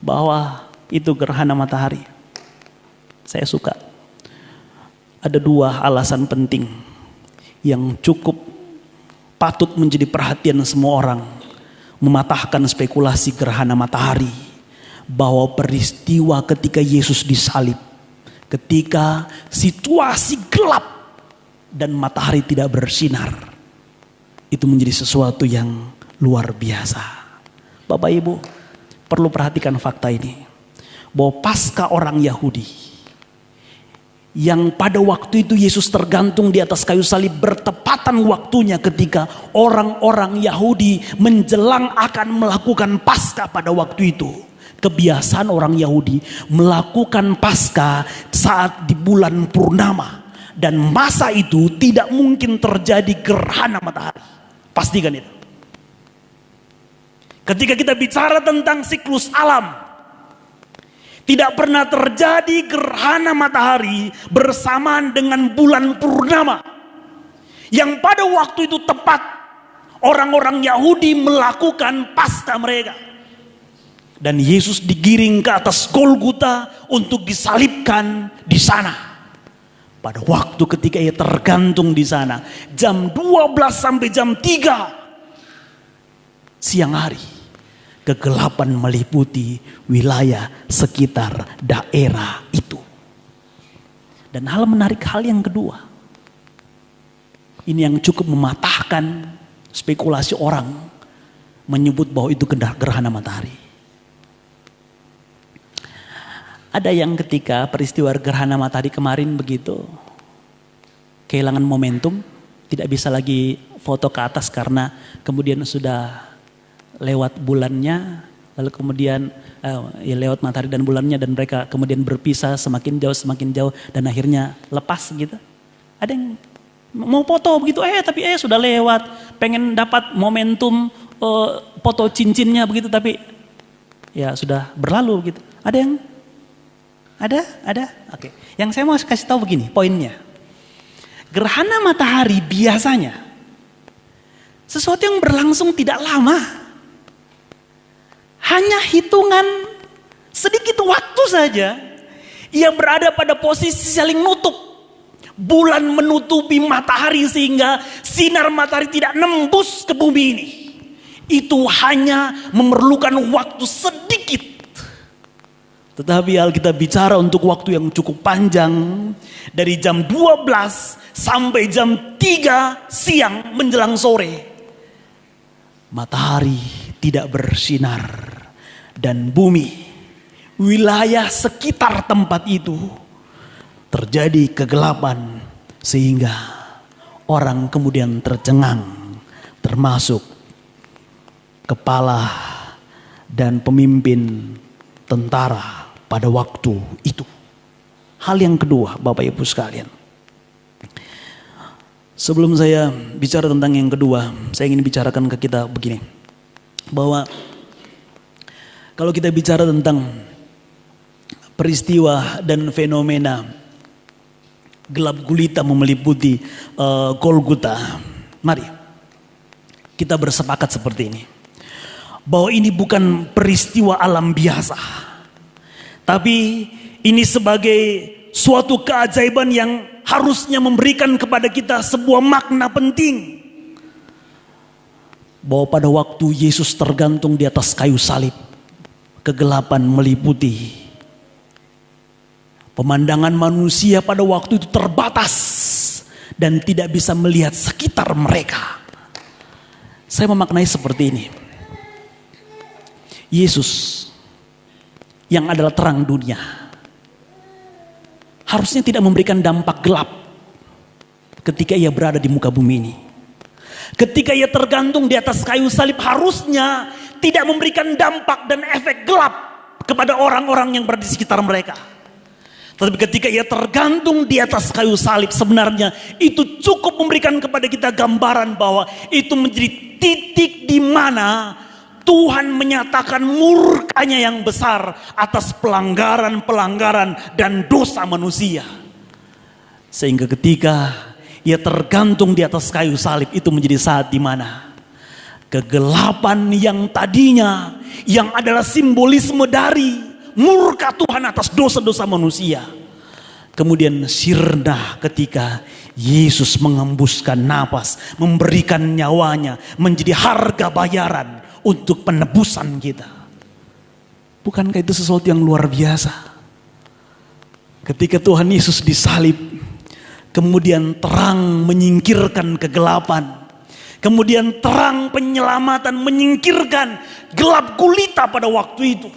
bahwa itu gerhana matahari? Saya suka. Ada dua alasan penting yang cukup patut menjadi perhatian semua orang mematahkan spekulasi gerhana matahari. Bahwa peristiwa ketika Yesus disalib, ketika situasi gelap dan matahari tidak bersinar, itu menjadi sesuatu yang luar biasa. Bapak Ibu perlu perhatikan fakta ini, bahwa pasca orang Yahudi yang pada waktu itu Yesus tergantung di atas kayu salib bertepatan waktunya ketika orang-orang Yahudi menjelang akan melakukan pasca pada waktu itu. Kebiasaan orang Yahudi melakukan pasca saat di bulan purnama. Dan masa itu tidak mungkin terjadi gerhana matahari. Pastikan itu. Ketika kita bicara tentang siklus alam, tidak pernah terjadi gerhana matahari bersamaan dengan bulan purnama. Yang pada waktu itu tepat orang-orang Yahudi melakukan pasca mereka. Dan Yesus digiring ke atas Golgota untuk disalibkan di sana. Pada waktu ketika ia tergantung di sana, jam 12 sampai jam 3 siang hari, kegelapan meliputi wilayah sekitar daerah itu. Dan hal menarik, hal yang kedua, ini yang cukup mematahkan spekulasi orang menyebut bahwa itu gerhana matahari. Ada yang ketika peristiwa gerhana matahari kemarin begitu kehilangan momentum, tidak bisa lagi foto ke atas karena kemudian sudah lewat bulannya, lalu kemudian lewat matahari dan bulannya, dan mereka kemudian berpisah semakin jauh dan akhirnya lepas gitu. Ada yang mau foto begitu, tapi sudah lewat, pengen dapat momentum foto cincinnya begitu, tapi ya sudah berlalu gitu. Ada yang Ada? Oke. Yang saya mau kasih tahu begini, poinnya. Gerhana matahari biasanya sesuatu yang berlangsung tidak lama. Hanya hitungan sedikit waktu saja. Ia berada pada posisi saling nutup. Bulan menutupi matahari sehingga sinar matahari tidak nembus ke bumi ini. Itu hanya memerlukan waktu sedikit. Tetapi Alkitab bicara untuk waktu yang cukup panjang. Dari jam 12 sampai jam 3 siang menjelang sore. Matahari tidak bersinar. Dan bumi, wilayah sekitar tempat itu terjadi kegelapan. Sehingga orang kemudian tercengang. Termasuk kepala dan pemimpin tentara pada waktu itu. Hal yang kedua, Bapak Ibu sekalian. Sebelum saya bicara tentang yang kedua, saya ingin bicarakan ke kita begini. Bahwa kalau kita bicara tentang peristiwa dan fenomena gelap gulita meliputi Golgota, mari kita bersepakat seperti ini. Bahwa ini bukan peristiwa alam biasa. Tapi ini sebagai suatu keajaiban yang harusnya memberikan kepada kita sebuah makna penting. Bahwa pada waktu Yesus tergantung di atas kayu salib, kegelapan meliputi. Pemandangan manusia pada waktu itu terbatas dan tidak bisa melihat sekitar mereka. Saya memaknai seperti ini. Yesus yang adalah terang dunia harusnya tidak memberikan dampak gelap ketika ia berada di muka bumi ini. Ketika ia tergantung di atas kayu salib harusnya tidak memberikan dampak dan efek gelap kepada orang-orang yang berada di sekitar mereka. Tetapi ketika ia tergantung di atas kayu salib, sebenarnya itu cukup memberikan kepada kita gambaran bahwa itu menjadi titik di mana Tuhan menyatakan murkanya yang besar atas pelanggaran-pelanggaran dan dosa manusia. Sehingga ketika ia tergantung di atas kayu salib, itu menjadi saat di mana kegelapan yang tadinya yang adalah simbolisme dari murka Tuhan atas dosa-dosa manusia kemudian sirna ketika Yesus mengembuskan napas, memberikan nyawanya menjadi harga bayaran untuk penebusan kita. Bukankah itu sesuatu yang luar biasa? Ketika Tuhan Yesus disalib, kemudian terang menyingkirkan kegelapan, kemudian terang penyelamatan menyingkirkan gelap gulita pada waktu itu.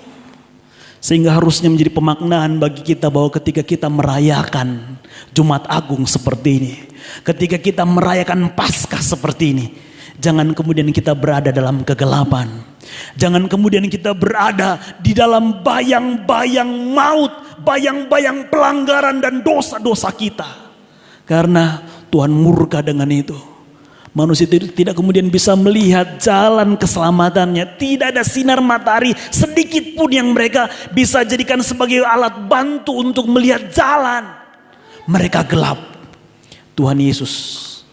Sehingga harusnya menjadi pemaknaan bagi kita bahwa ketika kita merayakan Jumat Agung seperti ini, ketika kita merayakan Paskah seperti ini, jangan kemudian kita berada dalam kegelapan. Jangan kemudian kita berada di dalam bayang-bayang maut, bayang-bayang pelanggaran dan dosa-dosa kita. Karena Tuhan murka dengan itu. Manusia itu tidak kemudian bisa melihat jalan keselamatannya. Tidak ada sinar matahari sedikit pun yang mereka bisa jadikan sebagai alat bantu untuk melihat jalan. Mereka gelap. Tuhan Yesus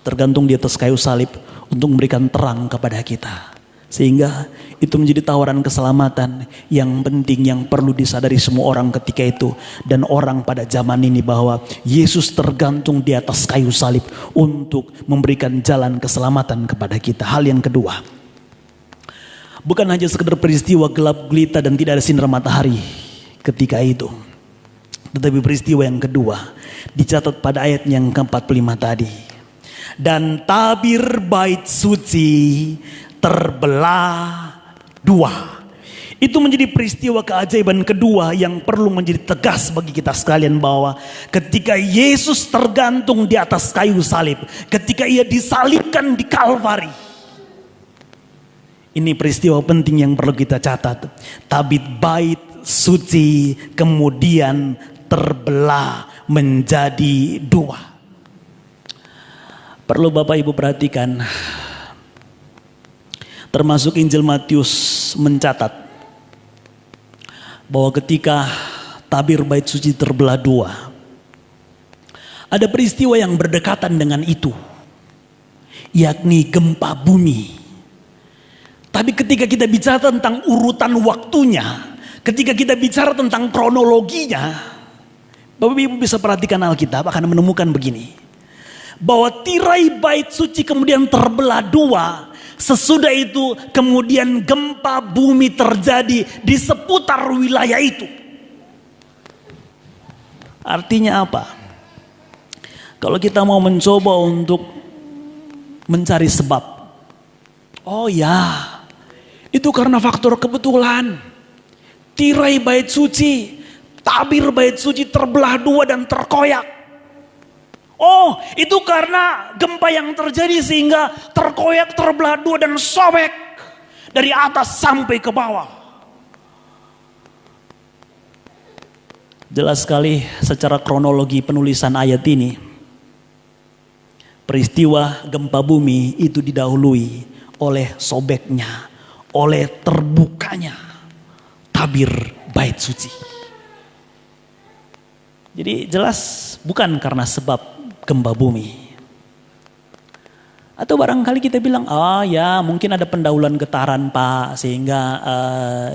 tergantung di atas kayu salib untuk memberikan terang kepada kita. Sehingga itu menjadi tawaran keselamatan yang penting yang perlu disadari semua orang ketika itu. Dan orang pada zaman ini bahwa Yesus tergantung di atas kayu salib untuk memberikan jalan keselamatan kepada kita. Hal yang kedua, bukan hanya sekedar peristiwa gelap gulita dan tidak ada sinar matahari ketika itu. Tetapi peristiwa yang kedua dicatat pada ayat yang ke-45 tadi. Dan tabir bait suci terbelah dua. Itu menjadi peristiwa keajaiban kedua yang perlu menjadi tegas bagi kita sekalian bahwa ketika Yesus tergantung di atas kayu salib, ketika ia disalibkan di Kalvari, ini peristiwa penting yang perlu kita catat. Tabir bait suci kemudian terbelah menjadi dua. Perlu Bapak Ibu perhatikan, termasuk Injil Matius mencatat bahwa ketika tabir bait suci terbelah dua, Ada peristiwa yang berdekatan dengan itu, yakni gempa bumi. Tapi ketika kita bicara tentang urutan waktunya, ketika kita bicara tentang kronologinya, Bapak Ibu bisa perhatikan Alkitab akan menemukan begini. Bahwa tirai bait suci kemudian terbelah dua. Sesudah itu kemudian gempa bumi terjadi di seputar wilayah itu. Artinya apa? Kalau kita mau mencoba untuk mencari sebab. Oh ya, itu karena faktor kebetulan. Tirai bait suci, tabir bait suci terbelah dua dan terkoyak. Oh, itu karena gempa yang terjadi sehingga terkoyak, terbelah dua dan sobek dari atas sampai ke bawah. Jelas sekali secara kronologi penulisan ayat ini, peristiwa gempa bumi itu didahului oleh sobeknya, oleh terbukanya tabir bait suci. Jadi jelas bukan karena sebab gempa bumi. Atau barangkali kita bilang, ya mungkin ada pendahuluan getaran Pak, sehingga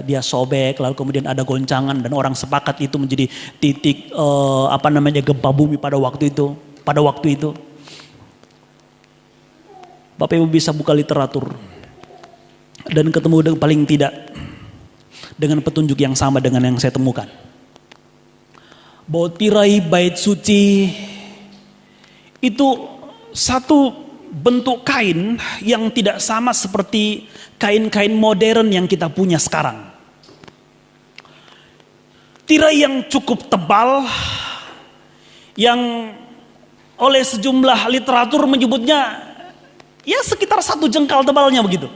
dia sobek, lalu kemudian ada goncangan dan orang sepakat itu menjadi titik gempa bumi pada waktu itu. Bapak Ibu bisa buka literatur dan ketemu paling tidak dengan petunjuk yang sama dengan yang saya temukan. Bahwa tirai bait suci itu satu bentuk kain yang tidak sama seperti kain-kain modern yang kita punya sekarang. Tirai yang cukup tebal, yang oleh sejumlah literatur menyebutnya ya sekitar 1 jengkal tebalnya begitu.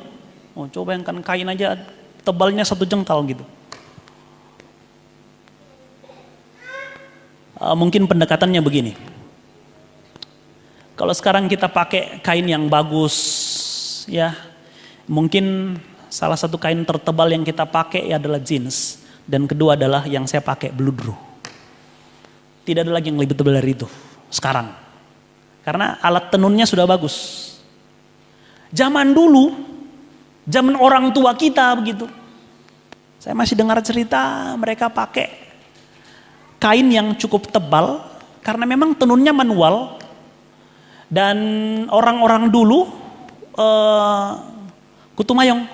Oh, coba bayangkan kain aja tebalnya 1 jengkal gitu. Mungkin pendekatannya begini. Kalau sekarang kita pakai kain yang bagus, ya mungkin salah satu kain tertebal yang kita pakai adalah jeans. Dan kedua adalah yang saya pakai bludru. Tidak ada lagi yang lebih tebal dari itu sekarang. Karena alat tenunnya sudah bagus. Zaman dulu, zaman orang tua kita begitu. Saya masih dengar cerita mereka pakai kain yang cukup tebal. Karena memang tenunnya manual. Dan orang-orang dulu kutumayong,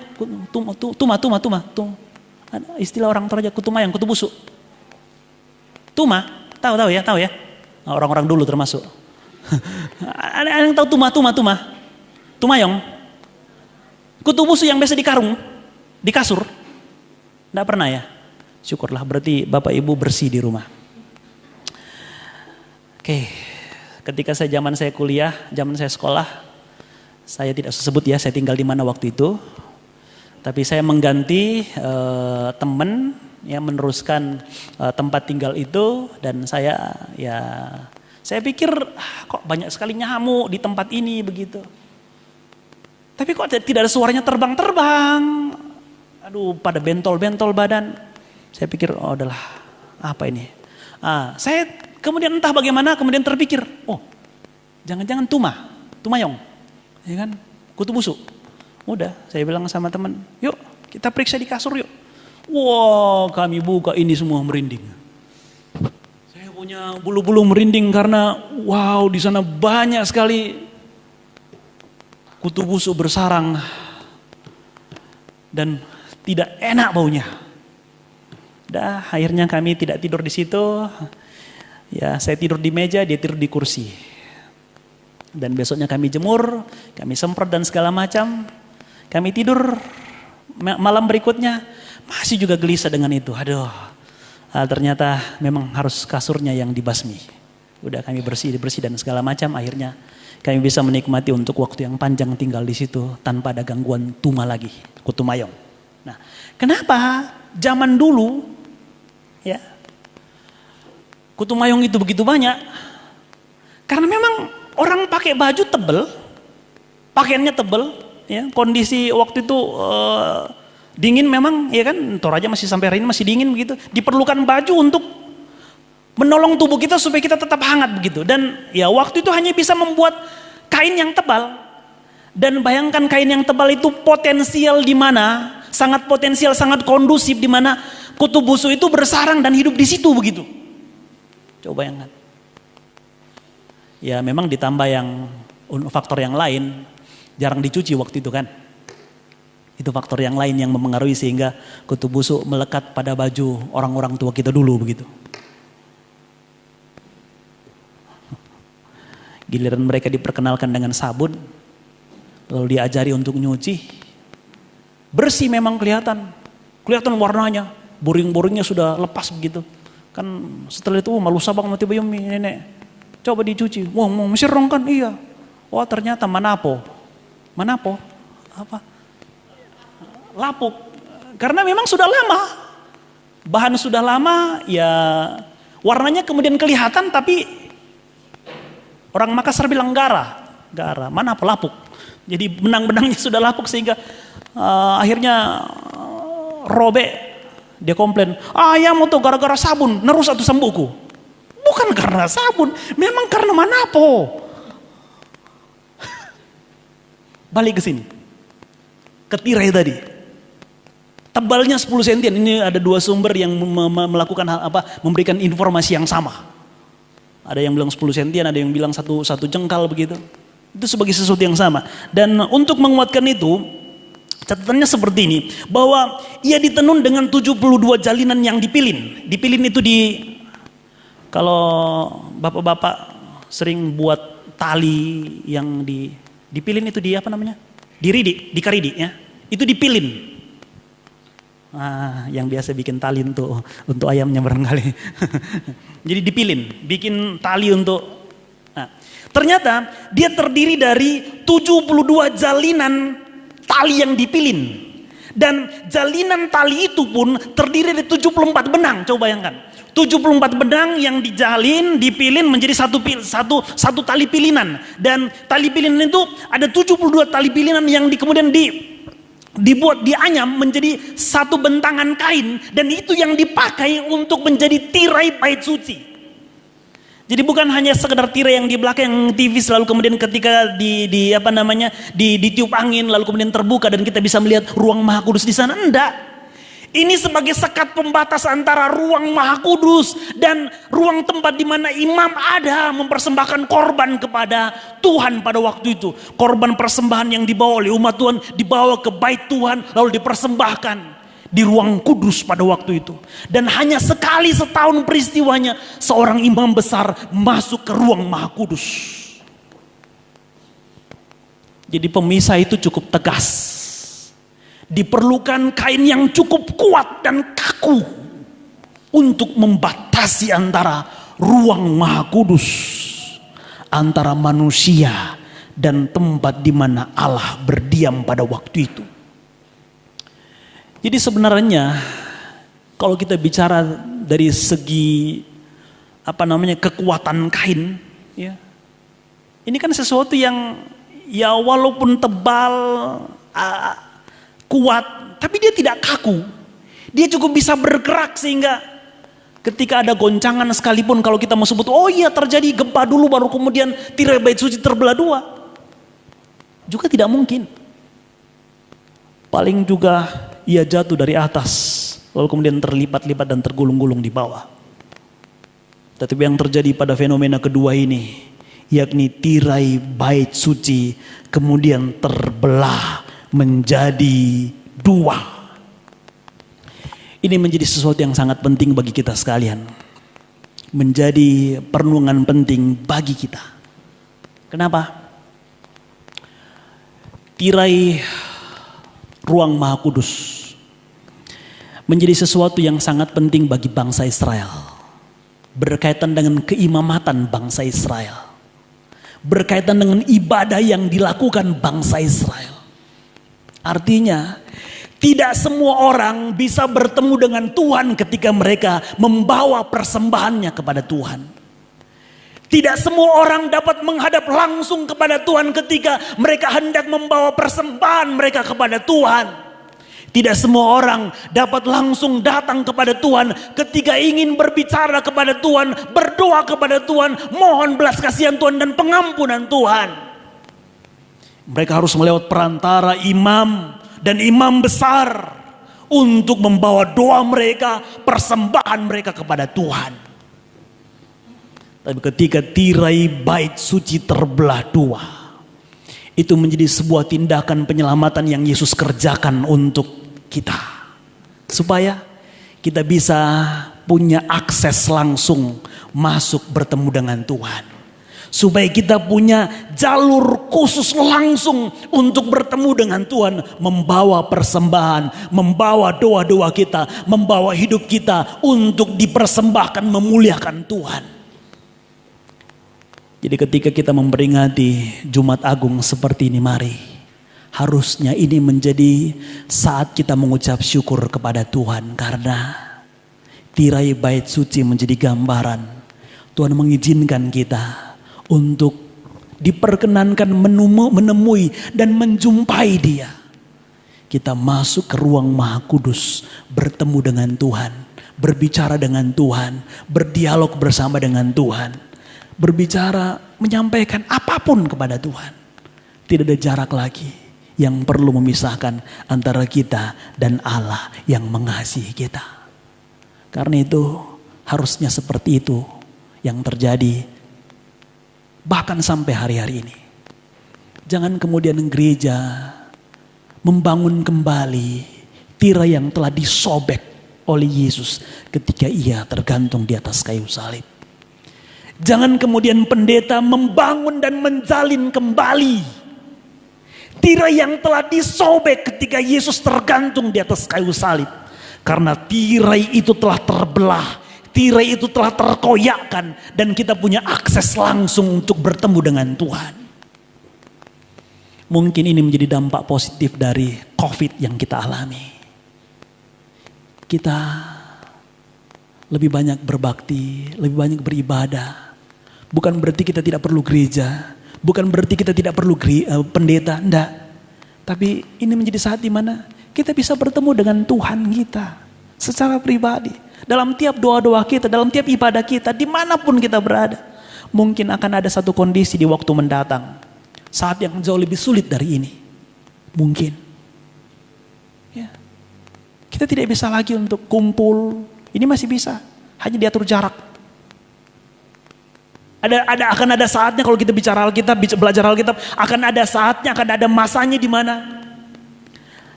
istilah orang Toraja kutumayong, kutu busuk. Tuma, tahu ya. Orang-orang dulu termasuk. Ada yang tahu tumayong. Kutu busuk yang biasa di karung, di kasur. Enggak pernah ya? Syukurlah, berarti Bapak Ibu bersih di rumah. Oke. Ketika zaman saya kuliah, zaman saya sekolah, saya tidak usah sebut ya saya tinggal di mana waktu itu. Tapi saya mengganti teman yang meneruskan tempat tinggal itu dan saya pikir kok banyak sekali nyamuk di tempat ini begitu. Tapi kok tidak ada suaranya terbang-terbang. Aduh, pada bentol-bentol badan. Saya pikir udahlah, apa ini? Saya kemudian entah bagaimana kemudian terpikir, jangan-jangan tumayong, ya kan, kutu busuk. Udah, saya bilang sama teman, yuk kita periksa di kasur yuk. Wah, kami buka ini semua merinding. Saya punya bulu-bulu merinding karena wow di sana banyak sekali kutu busuk bersarang dan tidak enak baunya. Akhirnya kami tidak tidur di situ. Ya, saya tidur di meja, dia tidur di kursi. Dan besoknya kami jemur, kami semprot dan segala macam. Kami tidur malam berikutnya masih juga gelisah dengan itu. Aduh, ternyata memang harus kasurnya yang dibasmi. Udah kami bersih dan segala macam. Akhirnya kami bisa menikmati untuk waktu yang panjang tinggal di situ tanpa ada gangguan tuma lagi, kutumayong. Nah, kenapa zaman dulu ya kutumayong itu begitu banyak? Karena memang orang pakai baju tebel, pakaiannya tebel, ya kondisi waktu itu dingin memang, ya kan Toraja masih sampai hari ini masih dingin begitu. Diperlukan baju untuk Menolong tubuh kita supaya kita tetap hangat begitu. Dan ya waktu itu hanya bisa membuat kain yang tebal. Dan bayangkan kain yang tebal itu potensial di mana, sangat potensial, sangat kondusif di mana kutu busuk itu bersarang dan hidup di situ begitu. Coba bayangkan. Ya memang ditambah yang faktor yang lain, jarang dicuci waktu itu kan. Itu faktor yang lain yang mempengaruhi sehingga kutu busuk melekat pada baju orang-orang tua kita dulu begitu. Giliran mereka diperkenalkan dengan sabun, lalu diajari untuk nyuci, bersih memang kelihatan warnanya, boring-boringnya sudah lepas begitu. Kan setelah itu malu sabang mati bayam nenek, coba dicuci, wah mau mesir rong kan, iya, wah ternyata manapo, apa, lapuk, karena memang sudah lama, bahan sudah lama, ya warnanya kemudian kelihatan tapi orang Makassar bilang gara, mana apa lapuk. Jadi benang-benangnya sudah lapuk sehingga akhirnya robek. Dia komplain, ayam tuh gara-gara sabun nerus atau sembuhku. Bukan karena sabun, memang karena manapo. Balik ke sini, ke tirai tadi. Tebalnya 10 sentian. Ini ada dua sumber yang melakukan memberikan informasi yang sama. Ada yang bilang 10 sentian, ada yang bilang satu jengkal begitu. Itu sebagai sesuatu yang sama. Dan untuk menguatkan itu, catatannya seperti ini. Bahwa ia ditenun dengan 72 jalinan yang dipilin. Dipilin itu kalau bapak-bapak sering buat tali yang dipilin itu di karidi ya. Itu dipilin. Yang biasa bikin tali untuk ayamnya barangkali. Jadi dipilin, bikin tali untuk. Ternyata dia terdiri dari 72 jalinan tali yang dipilin. Dan jalinan tali itu pun terdiri dari 74 benang. Coba bayangkan. 74 benang yang dijalin, dipilin menjadi satu tali pilinan. Dan tali pilinan itu ada 72 tali pilinan yang kemudian dibuat dianyam menjadi satu bentangan kain, dan itu yang dipakai untuk menjadi tirai bait suci. Jadi bukan hanya sekedar tirai yang di belakang tipis lalu kemudian ketika ditiup angin lalu kemudian terbuka dan kita bisa melihat ruang Maha Kudus di sana, enggak. Ini sebagai sekat pembatas antara ruang Maha Kudus dan ruang tempat di mana imam ada mempersembahkan korban kepada Tuhan pada waktu itu. Korban persembahan yang dibawa oleh umat Tuhan dibawa ke bait Tuhan lalu dipersembahkan di ruang kudus pada waktu itu. Dan hanya sekali setahun peristiwanya seorang imam besar masuk ke ruang Maha Kudus. Jadi pemisah itu cukup tegas. Diperlukan kain yang cukup kuat dan kaku untuk membatasi antara ruang Maha Kudus, antara manusia dan tempat di mana Allah berdiam pada waktu itu. Jadi sebenarnya kalau kita bicara dari segi kekuatan kain, ya, ini kan sesuatu yang ya walaupun tebal, kuat, tapi dia tidak kaku. Dia cukup bisa bergerak sehingga ketika ada goncangan sekalipun kalau kita mau sebut, oh iya terjadi gempa dulu baru kemudian tirai bait suci terbelah dua. Juga tidak mungkin. Paling juga ia jatuh dari atas lalu kemudian terlipat-lipat dan tergulung-gulung di bawah. Tetapi yang terjadi pada fenomena kedua ini, yakni tirai bait suci kemudian terbelah menjadi dua. Ini menjadi sesuatu yang sangat penting bagi kita sekalian. Menjadi perenungan penting bagi kita. Kenapa? Tirai ruang Maha Kudus menjadi sesuatu yang sangat penting bagi bangsa Israel. Berkaitan dengan keimamatan bangsa Israel. Berkaitan dengan ibadah yang dilakukan bangsa Israel. Artinya, tidak semua orang bisa bertemu dengan Tuhan ketika mereka membawa persembahannya kepada Tuhan. Tidak semua orang dapat menghadap langsung kepada Tuhan ketika mereka hendak membawa persembahan mereka kepada Tuhan. Tidak semua orang dapat langsung datang kepada Tuhan ketika ingin berbicara kepada Tuhan, berdoa kepada Tuhan, mohon belas kasihan Tuhan dan pengampunan Tuhan. Mereka harus melewat perantara imam dan imam besar untuk membawa doa mereka, persembahan mereka kepada Tuhan. Tapi ketika tirai bait suci terbelah dua, itu menjadi sebuah tindakan penyelamatan yang Yesus kerjakan untuk kita, supaya kita bisa punya akses langsung masuk bertemu dengan Tuhan, supaya kita punya jalur khusus langsung untuk bertemu dengan Tuhan, membawa persembahan, membawa doa-doa kita, membawa hidup kita untuk dipersembahkan memuliakan Tuhan. Jadi ketika kita memperingati Jumat Agung seperti ini, mari, harusnya ini menjadi saat kita mengucap syukur kepada Tuhan, karena tirai bait suci menjadi gambaran Tuhan mengizinkan kita untuk diperkenankan menemui dan menjumpai Dia. Kita masuk ke ruang Maha Kudus, bertemu dengan Tuhan, berbicara dengan Tuhan, berdialog bersama dengan Tuhan, berbicara, menyampaikan apapun kepada Tuhan. Tidak ada jarak lagi yang perlu memisahkan antara kita dan Allah yang mengasihi kita. Karena itu harusnya seperti itu yang terjadi bahkan sampai hari-hari ini. Jangan kemudian gereja membangun kembali tirai yang telah disobek oleh Yesus ketika Ia tergantung di atas kayu salib. Jangan kemudian pendeta membangun dan menjalin kembali tirai yang telah disobek ketika Yesus tergantung di atas kayu salib. Karena tirai itu telah terbelah, tirai itu telah terkoyakkan, dan kita punya akses langsung untuk bertemu dengan Tuhan. Mungkin ini menjadi dampak positif dari COVID yang kita alami. Kita lebih banyak berbakti, lebih banyak beribadah. Bukan berarti kita tidak perlu gereja, bukan berarti kita tidak perlu pendeta, enggak. Tapi ini menjadi saat di mana kita bisa bertemu dengan Tuhan kita secara pribadi. Dalam tiap doa-doa kita, dalam tiap ibadah kita, dimanapun kita berada. Mungkin akan ada satu kondisi di waktu mendatang, saat yang jauh lebih sulit dari ini. Mungkin. Ya. Kita tidak bisa lagi untuk kumpul. Ini masih bisa, hanya diatur jarak. Akan ada saatnya kalau kita bicara Alkitab, belajar Alkitab, akan ada saatnya, akan ada masanya di mana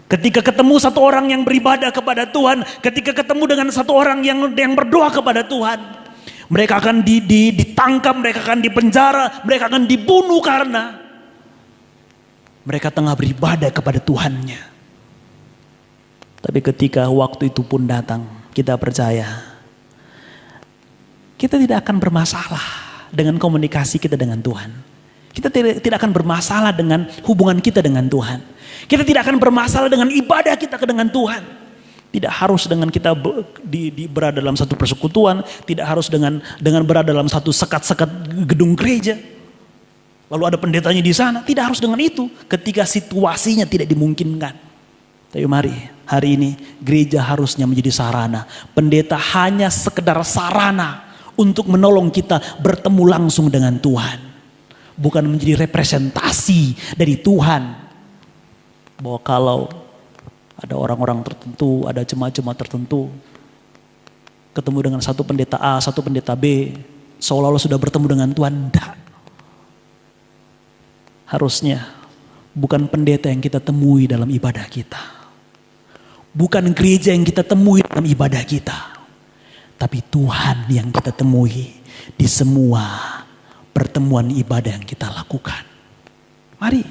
ketika ketemu satu orang yang beribadah kepada Tuhan, ketika ketemu dengan satu orang yang berdoa kepada Tuhan, mereka akan ditangkap, mereka akan dipenjara, mereka akan dibunuh karena mereka tengah beribadah kepada Tuhannya. Tapi ketika waktu itu pun datang, kita percaya kita tidak akan bermasalah dengan komunikasi kita dengan Tuhan. Kita tidak akan bermasalah dengan hubungan kita dengan Tuhan. Kita tidak akan bermasalah dengan ibadah kita dengan Tuhan. Tidak harus dengan kita berada dalam satu persekutuan, tidak harus dengan berada dalam satu sekat-sekat gedung gereja. Lalu ada pendetanya di sana, tidak harus dengan itu ketika situasinya tidak dimungkinkan. Tapi mari, hari ini gereja harusnya menjadi sarana. Pendeta hanya sekedar sarana untuk menolong kita bertemu langsung dengan Tuhan. Bukan menjadi representasi dari Tuhan. Bahwa kalau ada orang-orang tertentu, ada jemaat-jemaat tertentu, ketemu dengan satu pendeta A, satu pendeta B, seolah-olah sudah bertemu dengan Tuhan. Tidak. Harusnya bukan pendeta yang kita temui dalam ibadah kita. Bukan gereja yang kita temui dalam ibadah kita. Tapi Tuhan yang kita temui di semua pertemuan ibadah yang kita lakukan. Mari,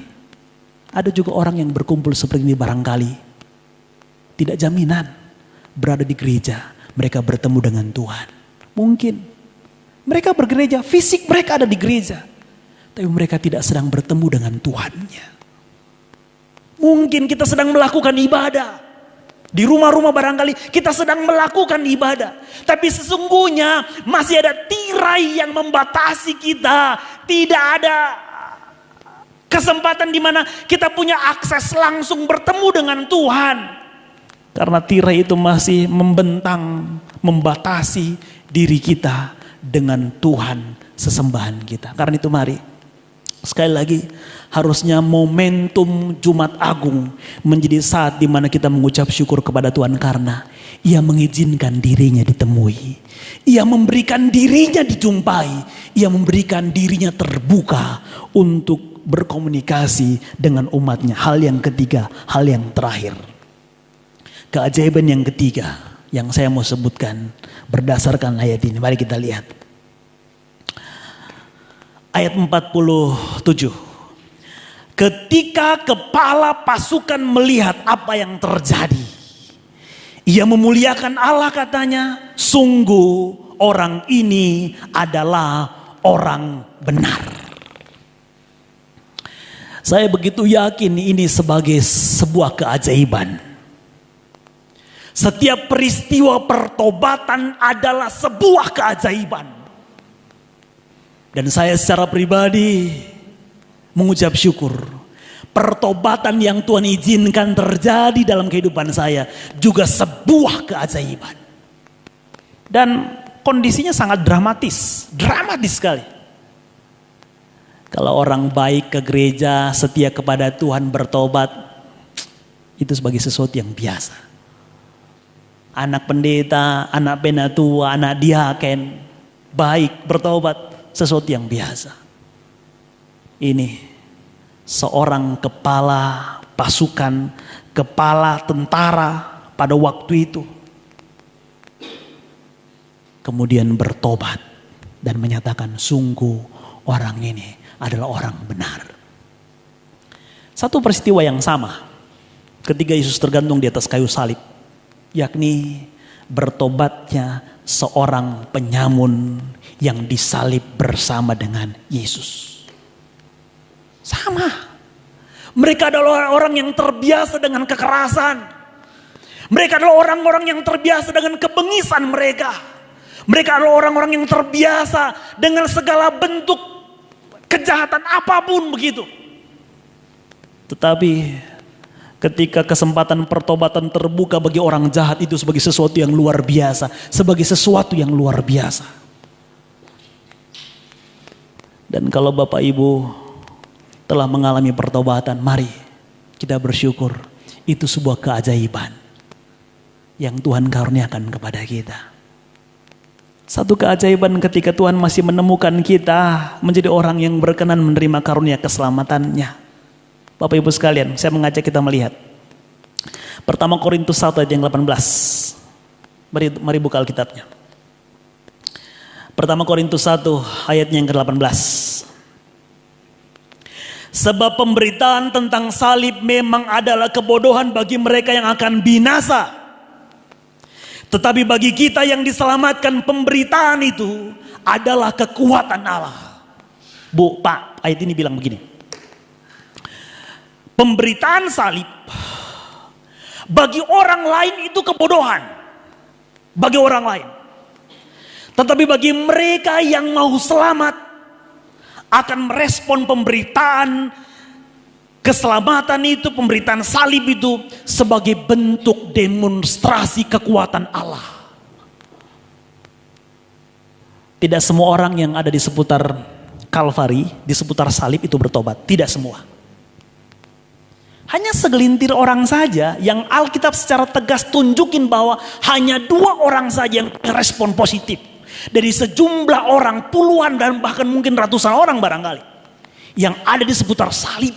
ada juga orang yang berkumpul seperti ini barangkali tidak jaminan berada di gereja, mereka bertemu dengan Tuhan. Mungkin mereka bergereja, fisik mereka ada di gereja, tapi mereka tidak sedang bertemu dengan Tuhannya. Mungkin kita sedang melakukan ibadah. Di rumah-rumah barangkali kita sedang melakukan ibadah. Tapi sesungguhnya masih ada tirai yang membatasi kita. Tidak ada kesempatan di mana kita punya akses langsung bertemu dengan Tuhan. Karena tirai itu masih membentang, membatasi diri kita dengan Tuhan sesembahan kita. Karena itu mari, sekali lagi, harusnya momentum Jumat Agung menjadi saat di mana kita mengucap syukur kepada Tuhan karena Ia mengizinkan dirinya ditemui. Ia memberikan dirinya dijumpai. Ia memberikan dirinya terbuka untuk berkomunikasi dengan umatnya. Hal yang ketiga, hal yang terakhir. Keajaiban yang ketiga yang saya mau sebutkan berdasarkan ayat ini. Mari kita lihat. Ayat 47. Ketika kepala pasukan melihat apa yang terjadi, ia memuliakan Allah, katanya, sungguh orang ini adalah orang benar. Saya begitu yakin ini sebagai sebuah keajaiban. Setiap peristiwa pertobatan adalah sebuah keajaiban. Dan saya secara pribadi mengucap syukur. Pertobatan yang Tuhan izinkan terjadi dalam kehidupan saya juga sebuah keajaiban. Dan kondisinya sangat dramatis sekali. Kalau orang baik ke gereja, setia kepada Tuhan, bertobat, itu sebagai sesuatu yang biasa. Anak pendeta, anak penatua, anak diaken, baik, bertobat, sesuatu yang biasa. Ini seorang kepala pasukan, kepala tentara pada waktu itu kemudian bertobat dan menyatakan sungguh orang ini adalah orang benar. Satu peristiwa yang sama ketika Yesus tergantung di atas kayu salib, yakni bertobatnya seorang penyamun yang disalib bersama dengan Yesus. Sama. Mereka adalah orang yang terbiasa dengan kekerasan. Mereka adalah orang-orang yang terbiasa dengan kebengisan mereka. Mereka adalah orang-orang yang terbiasa dengan segala bentuk kejahatan apapun begitu. Tetapi ketika kesempatan pertobatan terbuka bagi orang jahat itu sebagai sesuatu yang luar biasa. Sebagai sesuatu yang luar biasa. Dan kalau Bapak Ibu telah mengalami pertobatan, mari kita bersyukur. Itu sebuah keajaiban yang Tuhan karuniakan kepada kita. Satu keajaiban ketika Tuhan masih menemukan kita menjadi orang yang berkenan menerima karunia keselamatannya. Bapak Ibu sekalian, saya mengajak kita melihat Pertama Korintus 1 ayat yang 18. Mari buka Alkitabnya. Pertama Korintus 1 ayat yang ke-18. Sebab pemberitaan tentang salib memang adalah kebodohan bagi mereka yang akan binasa. Tetapi bagi kita yang diselamatkan, pemberitaan itu adalah kekuatan Allah. Bu, Pak, ayat ini bilang begini. Pemberitaan salib bagi orang lain itu kebodohan. Bagi orang lain. Tetapi bagi mereka yang mau selamat, akan merespon pemberitaan keselamatan itu, pemberitaan salib itu sebagai bentuk demonstrasi kekuatan Allah. Tidak semua orang yang ada di seputar Kalvari, di seputar salib itu bertobat. Tidak semua. Hanya segelintir orang saja yang Alkitab secara tegas tunjukin bahwa hanya 2 orang saja yang merespon positif. Dari sejumlah orang, puluhan dan bahkan mungkin ratusan orang barangkali, yang ada di seputar salib,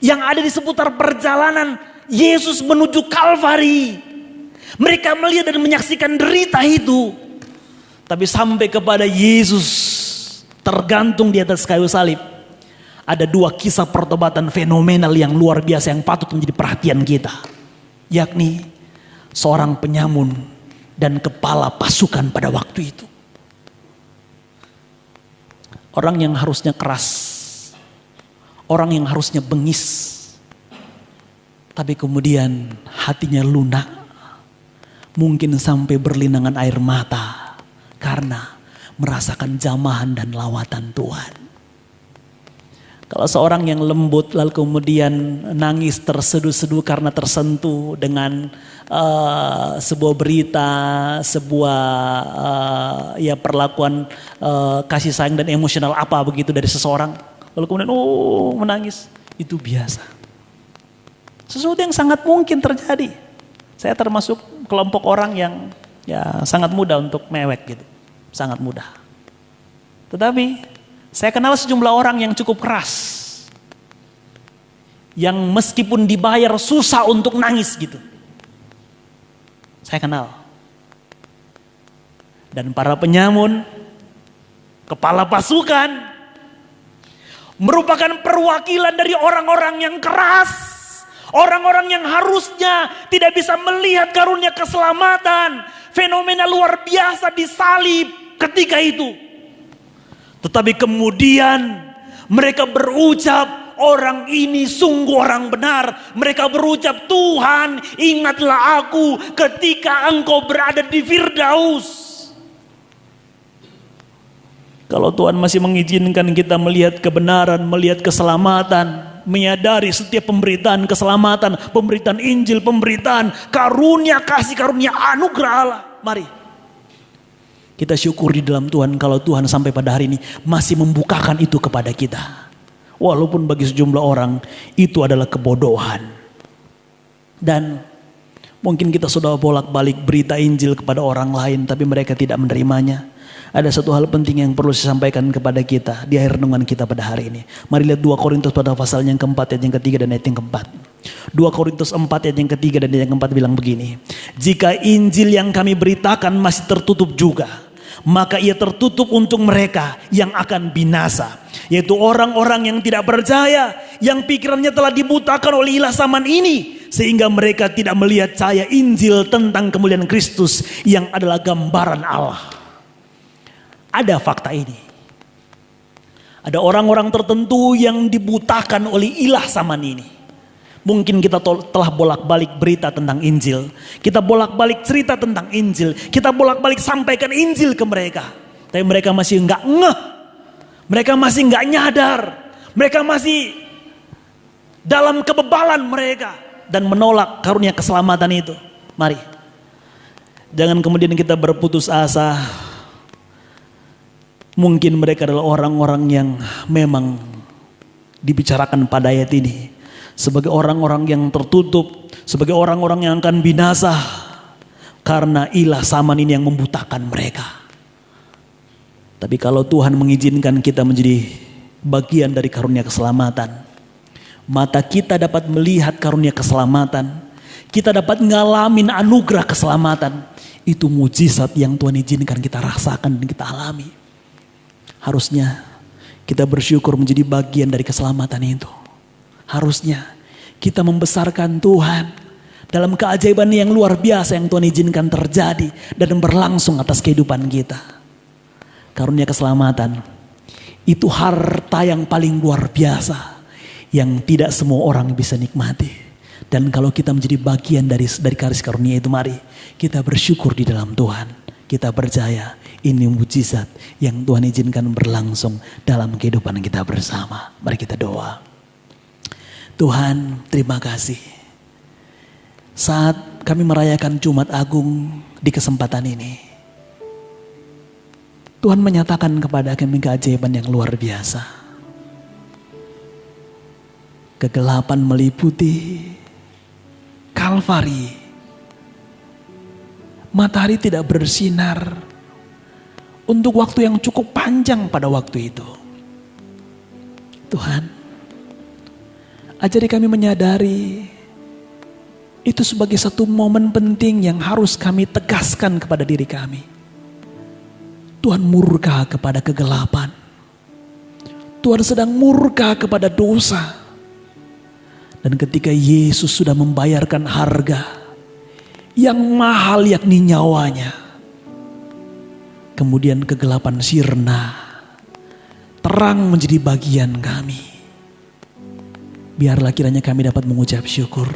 yang ada di seputar perjalanan Yesus menuju Kalvari. Mereka melihat dan menyaksikan derita itu. Tapi sampai kepada Yesus tergantung di atas kayu salib, ada 2 kisah pertobatan fenomenal yang luar biasa yang patut menjadi perhatian kita. Yakni seorang penyamun dan kepala pasukan pada waktu itu. Orang yang harusnya keras, orang yang harusnya bengis, tapi kemudian hatinya lunak, mungkin sampai berlinangan air mata karena merasakan jamahan dan lawatan Tuhan. Kalau seorang yang lembut lalu kemudian nangis terseduh-seduh karena tersentuh dengan sebuah berita, sebuah ya perlakuan kasih sayang dan emosional apa begitu dari seseorang, lalu kemudian menangis, itu biasa. Sesuatu yang sangat mungkin terjadi. Saya termasuk kelompok orang yang ya sangat mudah untuk mewek gitu, sangat mudah. Tetapi saya kenal sejumlah orang yang cukup keras. Yang meskipun dibayar susah untuk nangis gitu. Saya kenal. Dan para penyamun, kepala pasukan, merupakan perwakilan dari orang-orang yang keras. Orang-orang yang harusnya tidak bisa melihat karunia keselamatan. Fenomena luar biasa disalib ketika itu. Tetapi kemudian mereka berucap, orang ini sungguh orang benar. Mereka berucap, Tuhan ingatlah aku ketika engkau berada di Firdaus. Kalau Tuhan masih mengizinkan kita melihat kebenaran, melihat keselamatan, menyadari setiap pemberitaan keselamatan, pemberitaan Injil, pemberitaan karunia, kasih karunia, anugerah Allah. Mari kita syukur di dalam Tuhan kalau Tuhan sampai pada hari ini masih membukakan itu kepada kita. Walaupun bagi sejumlah orang itu adalah kebodohan. Dan mungkin kita sudah bolak-balik berita Injil kepada orang lain tapi mereka tidak menerimanya. Ada satu hal penting yang perlu saya sampaikan kepada kita di akhir renungan kita pada hari ini. Mari lihat 2 Korintus pada pasal yang keempat, ayat yang ketiga dan ayat yang keempat. 2 Korintus 4 ayat yang ketiga dan ayat yang keempat bilang begini. Jika Injil yang kami beritakan masih tertutup juga, maka ia tertutup untuk mereka yang akan binasa. Yaitu orang-orang yang tidak percaya, yang pikirannya telah dibutakan oleh ilah zaman ini. Sehingga mereka tidak melihat cahaya Injil tentang kemuliaan Kristus yang adalah gambaran Allah. Ada fakta ini. Ada orang-orang tertentu yang dibutakan oleh ilah zaman ini. Mungkin kita telah bolak-balik berita tentang Injil. Kita bolak-balik cerita tentang Injil. Kita bolak-balik sampaikan Injil ke mereka. Tapi mereka masih enggak ngeh. Mereka masih enggak nyadar. Mereka masih dalam kebebalan mereka. Dan menolak karunia keselamatan itu. Mari. Jangan kemudian kita berputus asa. Mungkin mereka adalah orang-orang yang memang dibicarakan pada ayat ini. Sebagai orang-orang yang tertutup. Sebagai orang-orang yang akan binasa. Karena ilah zaman ini yang membutakan mereka. Tapi kalau Tuhan mengizinkan kita menjadi bagian dari karunia keselamatan. Mata kita dapat melihat karunia keselamatan. Kita dapat ngalamin anugerah keselamatan. Itu mujizat yang Tuhan izinkan kita rasakan dan kita alami. Harusnya kita bersyukur menjadi bagian dari keselamatan itu. Harusnya kita membesarkan Tuhan dalam keajaiban yang luar biasa yang Tuhan izinkan terjadi dan berlangsung atas kehidupan kita. Karunia keselamatan itu harta yang paling luar biasa yang tidak semua orang bisa nikmati. Dan kalau kita menjadi bagian dari karis karunia itu, mari kita bersyukur di dalam Tuhan. Kita percaya ini mujizat yang Tuhan izinkan berlangsung dalam kehidupan kita bersama. Mari kita doa. Tuhan, terima kasih. Saat kami merayakan Jumat Agung di kesempatan ini, Tuhan menyatakan kepada kami keajaiban yang luar biasa. Kegelapan meliputi Kalvari. Matahari tidak bersinar untuk waktu yang cukup panjang pada waktu itu. Tuhan, ajari kami menyadari itu sebagai satu momen penting yang harus kami tegaskan kepada diri kami. Tuhan murka kepada kegelapan. Tuhan sedang murka kepada dosa. Dan ketika Yesus sudah membayarkan harga yang mahal yakni nyawanya. Kemudian kegelapan sirna. Terang menjadi bagian kami. Biarlah kiranya kami dapat mengucap syukur.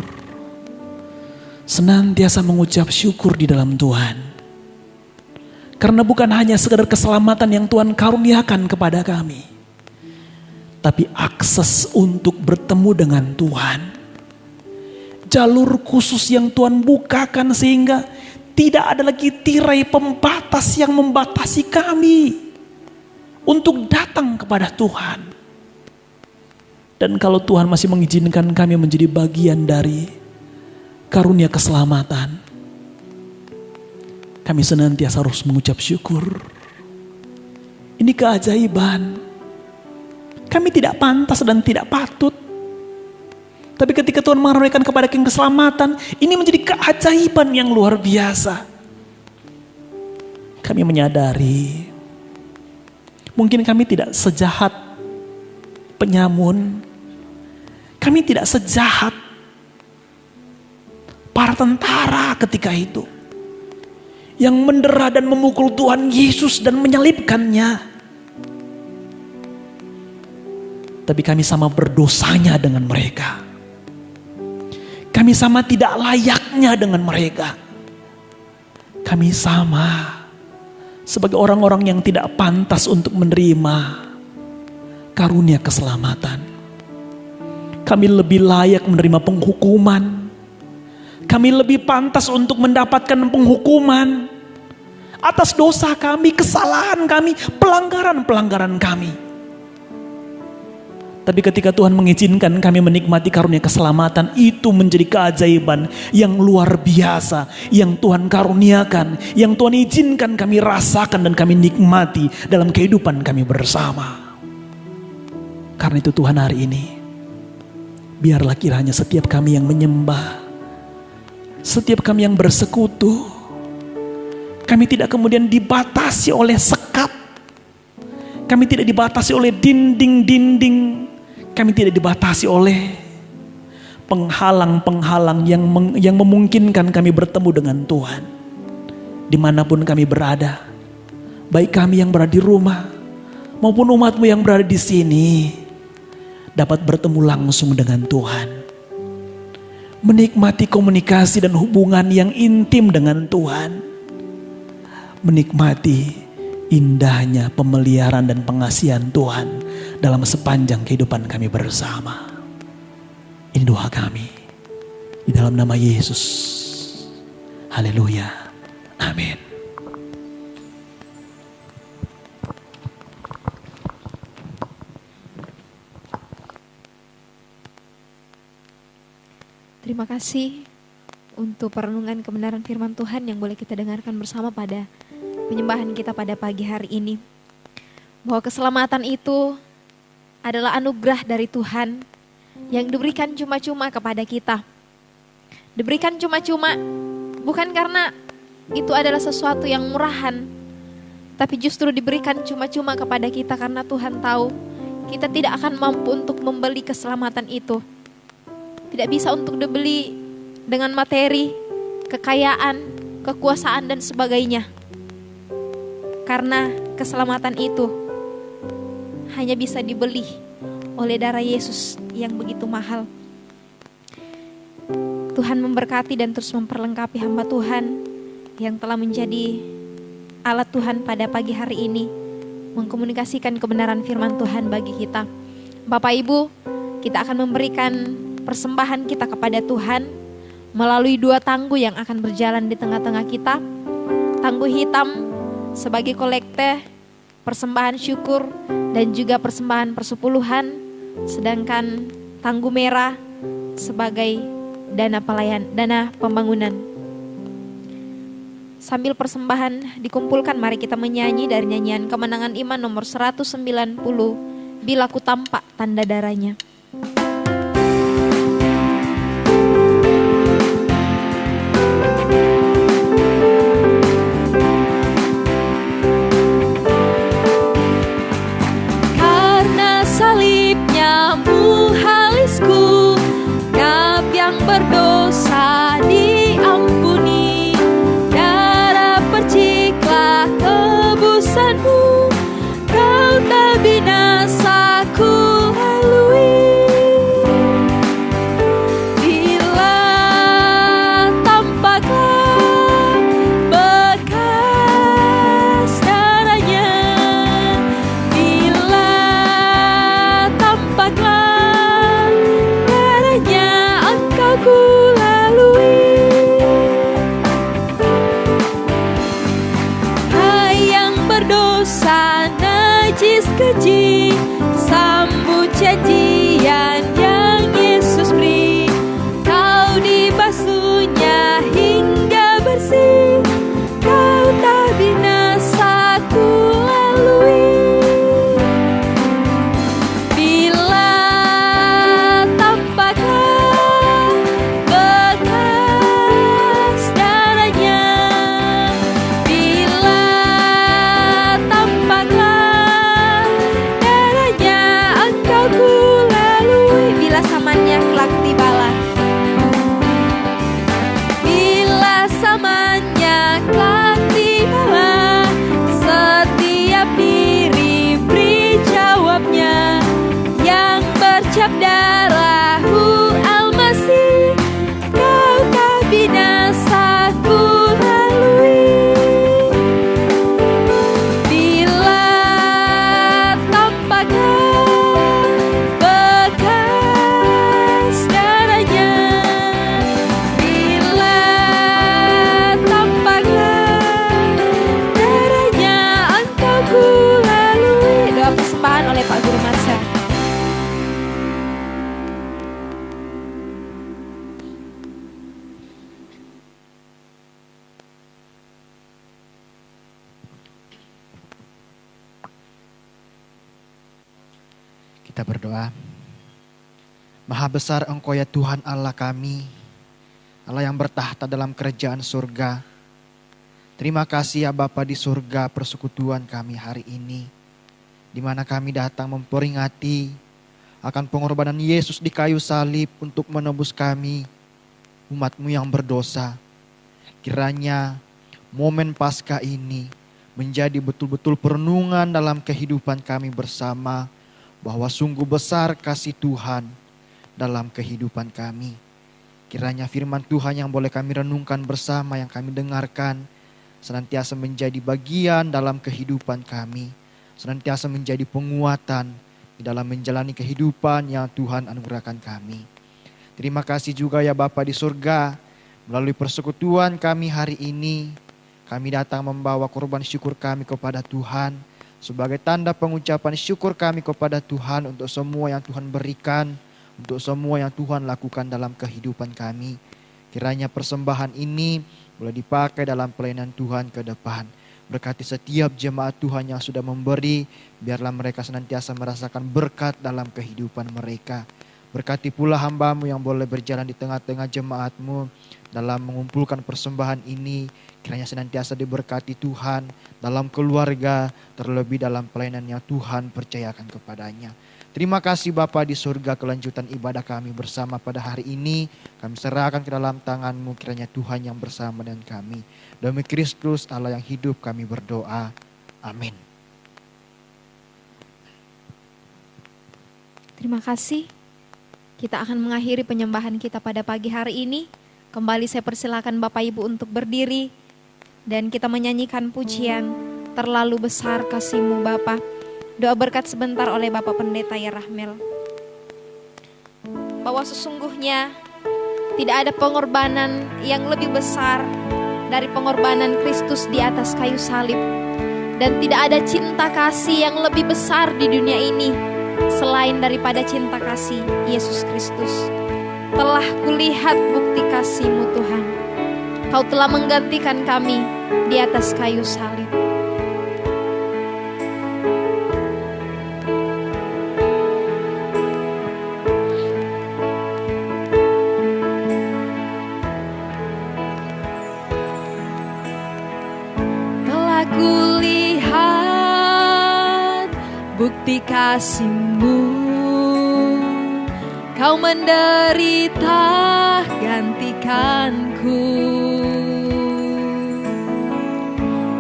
Senantiasa mengucap syukur di dalam Tuhan. Karena bukan hanya sekedar keselamatan yang Tuhan karuniakan kepada kami. tapi akses untuk bertemu dengan Tuhan. Jalur khusus yang Tuhan bukakan sehingga tidak ada lagi tirai pembatas yang membatasi kami untuk datang kepada Tuhan. Dan kalau Tuhan masih mengizinkan kami menjadi bagian dari karunia keselamatan, kami senantiasa harus mengucap syukur. Ini keajaiban. Kami tidak pantas dan tidak patut. Tapi ketika Tuhan mengaruniakan kepada kami keselamatan, ini menjadi keajaiban yang luar biasa. Kami menyadari, mungkin kami tidak sejahat penyamun. Kami tidak sejahat para tentara ketika itu, yang mendera dan memukul Tuhan Yesus dan menyalibkannya. Tapi kami sama berdosanya dengan mereka. Kami sama tidak layaknya dengan mereka. Kami sama sebagai orang-orang yang tidak pantas untuk menerima karunia keselamatan. Kami lebih layak menerima penghukuman. Kami lebih pantas untuk mendapatkan penghukuman atas dosa kami, kesalahan kami, pelanggaran-pelanggaran kami. Tapi ketika Tuhan mengizinkan kami menikmati karunia keselamatan, itu menjadi keajaiban yang luar biasa, yang Tuhan karuniakan, yang Tuhan izinkan kami rasakan dan kami nikmati dalam kehidupan kami bersama. Karena itu Tuhan hari ini, biarlah kiranya setiap kami yang menyembah, setiap kami yang bersekutu, kami tidak kemudian dibatasi oleh sekat, kami tidak dibatasi oleh dinding-dinding, kami tidak dibatasi oleh penghalang-penghalang yang memungkinkan kami bertemu dengan Tuhan. Dimanapun kami berada, baik kami yang berada di rumah maupun umatmu yang berada di sini, dapat bertemu langsung dengan Tuhan. Menikmati komunikasi dan hubungan yang intim dengan Tuhan. Menikmati indahnya pemeliharaan dan pengasihan Tuhan dalam sepanjang kehidupan kami bersama. Ini doa kami di dalam nama Yesus. Haleluya. Amin. Terima kasih untuk perenungan kebenaran firman Tuhan yang boleh kita dengarkan bersama pada penyembahan kita pada pagi hari ini. Bahwa keselamatan itu adalah anugerah dari Tuhan yang diberikan cuma-cuma kepada kita. Diberikan cuma-cuma bukan karena itu adalah sesuatu yang murahan, tapi justru diberikan cuma-cuma kepada kita karena Tuhan tahu kita tidak akan mampu untuk membeli keselamatan itu. Tidak bisa untuk dibeli dengan materi, kekayaan, kekuasaan dan sebagainya. Karena keselamatan itu hanya bisa dibeli oleh darah Yesus yang begitu mahal. Tuhan memberkati dan terus memperlengkapi hamba Tuhan yang telah menjadi alat Tuhan pada pagi hari ini, mengkomunikasikan kebenaran firman Tuhan bagi kita. Bapak Ibu, kita akan memberikan persembahan kita kepada Tuhan melalui 2 tangguh yang akan berjalan di tengah-tengah kita. Tangguh hitam sebagai kolekte, persembahan syukur dan juga persembahan persepuluhan, sedangkan tangguh merah sebagai dana pembangunan. Sambil persembahan dikumpulkan, mari kita menyanyi dari nyanyian Kemenangan Iman nomor 190, Bila Ku Tampak Tanda Darahnya. Berdosa diampuni, darah perciklah tebusanmu, kau tak binasa ku lalui. bila zamannya kelak tibalah. Bila zamannya kelak tibalah, setiap diri beri jawabnya. Yang bercap darah-Mu Al-Masih, Kau binasa ku lalui. Bila tampakkan bekas darahnya, bila tampakkan darahnya, Engkau ku lalui. Doa persembahan oleh Pak Guru Marsha. Kita berdoa. Maha besar Engkau ya Tuhan Allah kami, Allah yang bertahta dalam kerajaan surga. Terima kasih ya Bapa di surga, persekutuan kami hari ini, di mana kami datang memperingati akan pengorbanan Yesus di kayu salib untuk menebus kami, umat-Mu yang berdosa. Kiranya momen Paskah ini menjadi betul-betul perenungan dalam kehidupan kami bersama, bahwa sungguh besar kasih Tuhan dalam kehidupan kami. Kiranya firman Tuhan yang boleh kami renungkan bersama, yang kami dengarkan, senantiasa menjadi bagian dalam kehidupan kami, senantiasa menjadi penguatan di dalam menjalani kehidupan yang Tuhan anugerahkan kami. Terima kasih juga ya Bapa di surga, melalui persekutuan kami hari ini, kami datang membawa korban syukur kami kepada Tuhan, sebagai tanda pengucapan syukur kami kepada Tuhan untuk semua yang Tuhan berikan, untuk semua yang Tuhan lakukan dalam kehidupan kami. Kiranya persembahan ini boleh dipakai dalam pelayanan Tuhan ke depan. Berkati setiap jemaat Tuhan yang sudah memberi, biarlah mereka senantiasa merasakan berkat dalam kehidupan mereka. Berkati pula hamba-Mu yang boleh berjalan di tengah-tengah jemaat-Mu dalam mengumpulkan persembahan ini. Kiranya senantiasa diberkati Tuhan dalam keluarga, terlebih dalam pelayanan yang Tuhan percayakan kepadanya. Terima kasih Bapa di surga, kelanjutan ibadah kami bersama pada hari ini kami serahkan ke dalam tangan-Mu. Kiranya Tuhan yang bersama dengan kami. Demi Kristus Allah yang hidup kami berdoa. Amin. Terima kasih. Kita akan mengakhiri penyembahan kita pada pagi hari ini. Kembali saya persilakan Bapak Ibu untuk berdiri dan kita menyanyikan pujian Terlalu Besar Kasih-Mu Bapa. Doa berkat sebentar oleh Bapak Pendeta Yerahmel. Bahwa sesungguhnya tidak ada pengorbanan yang lebih besar dari pengorbanan Kristus di atas kayu salib. Dan tidak ada cinta kasih yang lebih besar di dunia ini selain daripada cinta kasih Yesus Kristus. Telah kulihat bukti kasih-Mu Tuhan. Kau telah menggantikan kami di atas kayu salib. Telah kulihat bukti kasih-Mu. Kau menderita gantikanku.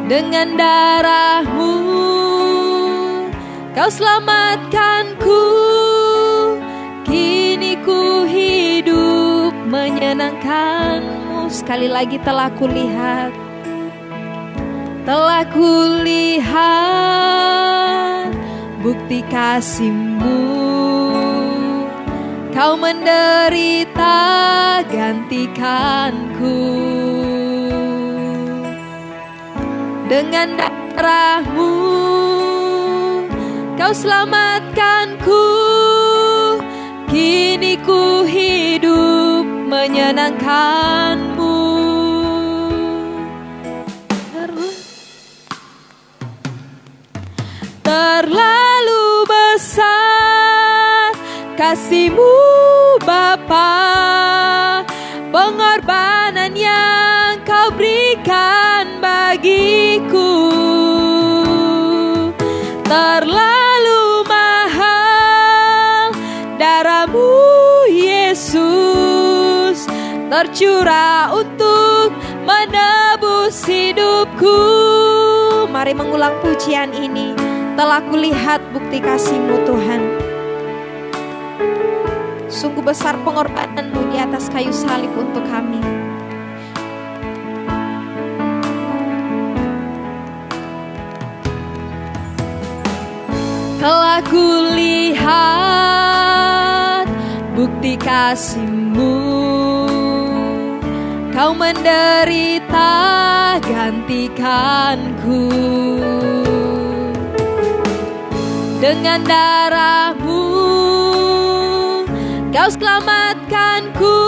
Dengan darah-Mu Kau selamatkanku. Kini ku hidup menyenangkan-Mu. Sekali lagi telah kulihat. Telah kulihat bukti kasih-Mu. Kau menderita gantikanku. Dengan darah-Mu Kau selamatkanku. Kini ku hidup menyenangkan-Mu. Terlalu besar kasih-Mu Bapa, pengorbanan yang Kau berikan bagiku. Terlalu mahal darah-Mu tercurah untuk menebus hidupku. Mari mengulang pujian ini. Telah kulihat bukti kasih-Mu Tuhan. Sungguh besar pengorbanan-Mu di atas kayu salib untuk kami. Telah kulihat bukti kasih-Mu, Kau menderita gantikanku. Dengan darah-Mu Kau selamatkanku.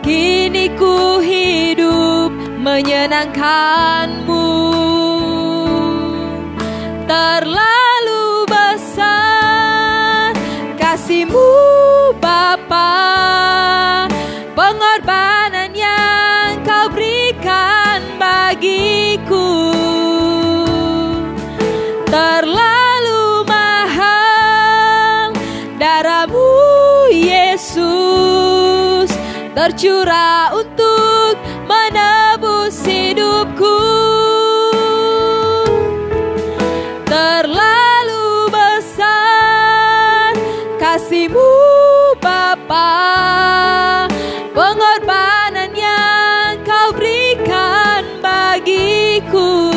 Kini ku hidup menyenangkan-Mu. Terlalu besar kasih-Mu Bapa, pengorbanan yang Kau berikan bagiku. Terlalu mahal darah-Mu Yesus, tercurah untuk menebus hidupku. Terlalu besar kasih-Mu Bapa, pengorbanan yang Kau berikan bagiku.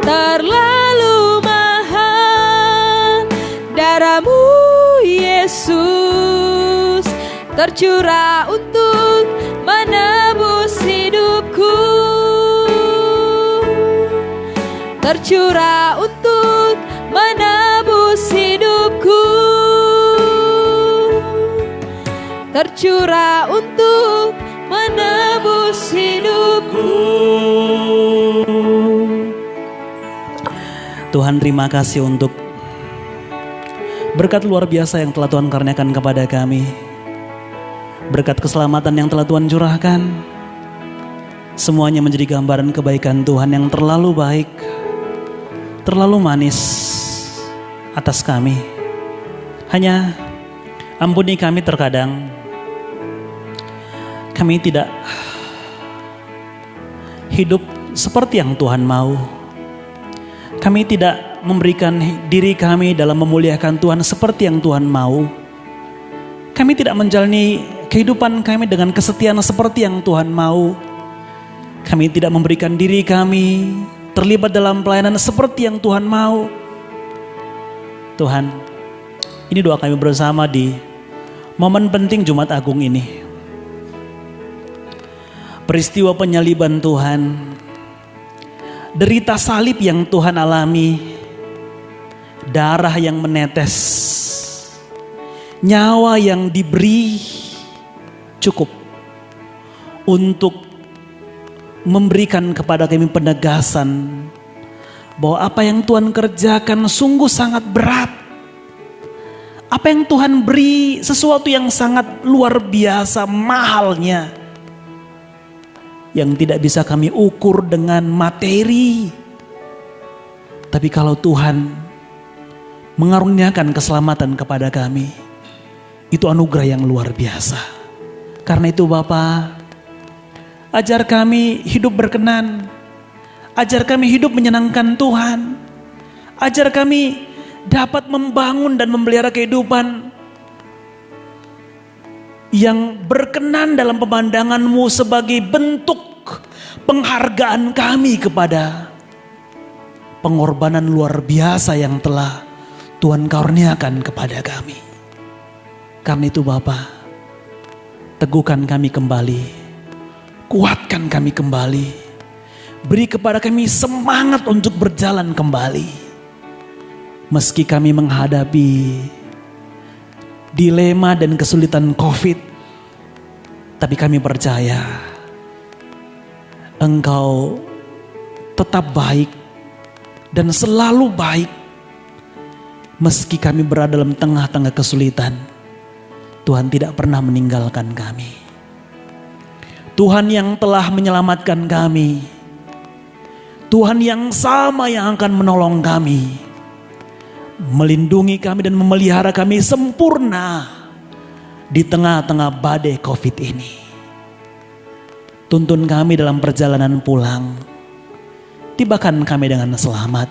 Terlalu mahal darah-Mu Yesus, tercurah untuk menebus hidupku. Tercurah untuk menebus hidupku. Tercurah untuk menebus hidupku. Tuhan, terima kasih untuk berkat luar biasa yang telah Tuhan karuniakan kepada kami. Berkat keselamatan yang telah Tuhan curahkan. Semuanya menjadi gambaran kebaikan Tuhan yang terlalu baik, terlalu manis atas kami. Hanya ampuni kami terkadang kami tidak hidup seperti yang Tuhan mau. Kami tidak memberikan diri kami dalam memuliakan Tuhan seperti yang Tuhan mau. Kami tidak menjalani kehidupan kami dengan kesetiaan seperti yang Tuhan mau. Kami tidak memberikan diri kami terlibat dalam pelayanan seperti yang Tuhan mau. Tuhan, ini doa kami bersama di momen penting Jumat Agung ini. Peristiwa penyaliban Tuhan, derita salib yang Tuhan alami, darah yang menetes, nyawa yang diberi cukup untuk memberikan kepada kami penegasan bahwa apa yang Tuhan kerjakan sungguh sangat berat. Apa yang Tuhan beri sesuatu yang sangat luar biasa mahalnya, yang tidak bisa kami ukur dengan materi. Tapi kalau Tuhan mengaruniakan keselamatan kepada kami, itu anugerah yang luar biasa. Karena itu Bapa, ajar kami hidup berkenan. Ajar kami hidup menyenangkan Tuhan. Ajar kami dapat membangun dan memelihara kehidupan yang berkenan dalam pemandangan-Mu sebagai bentuk penghargaan kami kepada pengorbanan luar biasa yang telah Tuhan karuniakan kepada kami. Karena itu Bapa, teguhkan kami kembali, kuatkan kami kembali, beri kepada kami semangat untuk berjalan kembali. Meski kami menghadapi dilema dan kesulitan COVID, tapi kami percaya Engkau tetap baik dan selalu baik. Meski kami berada dalam tengah-tengah kesulitan, Tuhan tidak pernah meninggalkan kami. Tuhan yang telah menyelamatkan kami, Tuhan yang sama yang akan menolong kami, melindungi kami dan memelihara kami sempurna di tengah-tengah badai COVID ini. Tuntun kami dalam perjalanan pulang. Tibakan kami dengan selamat.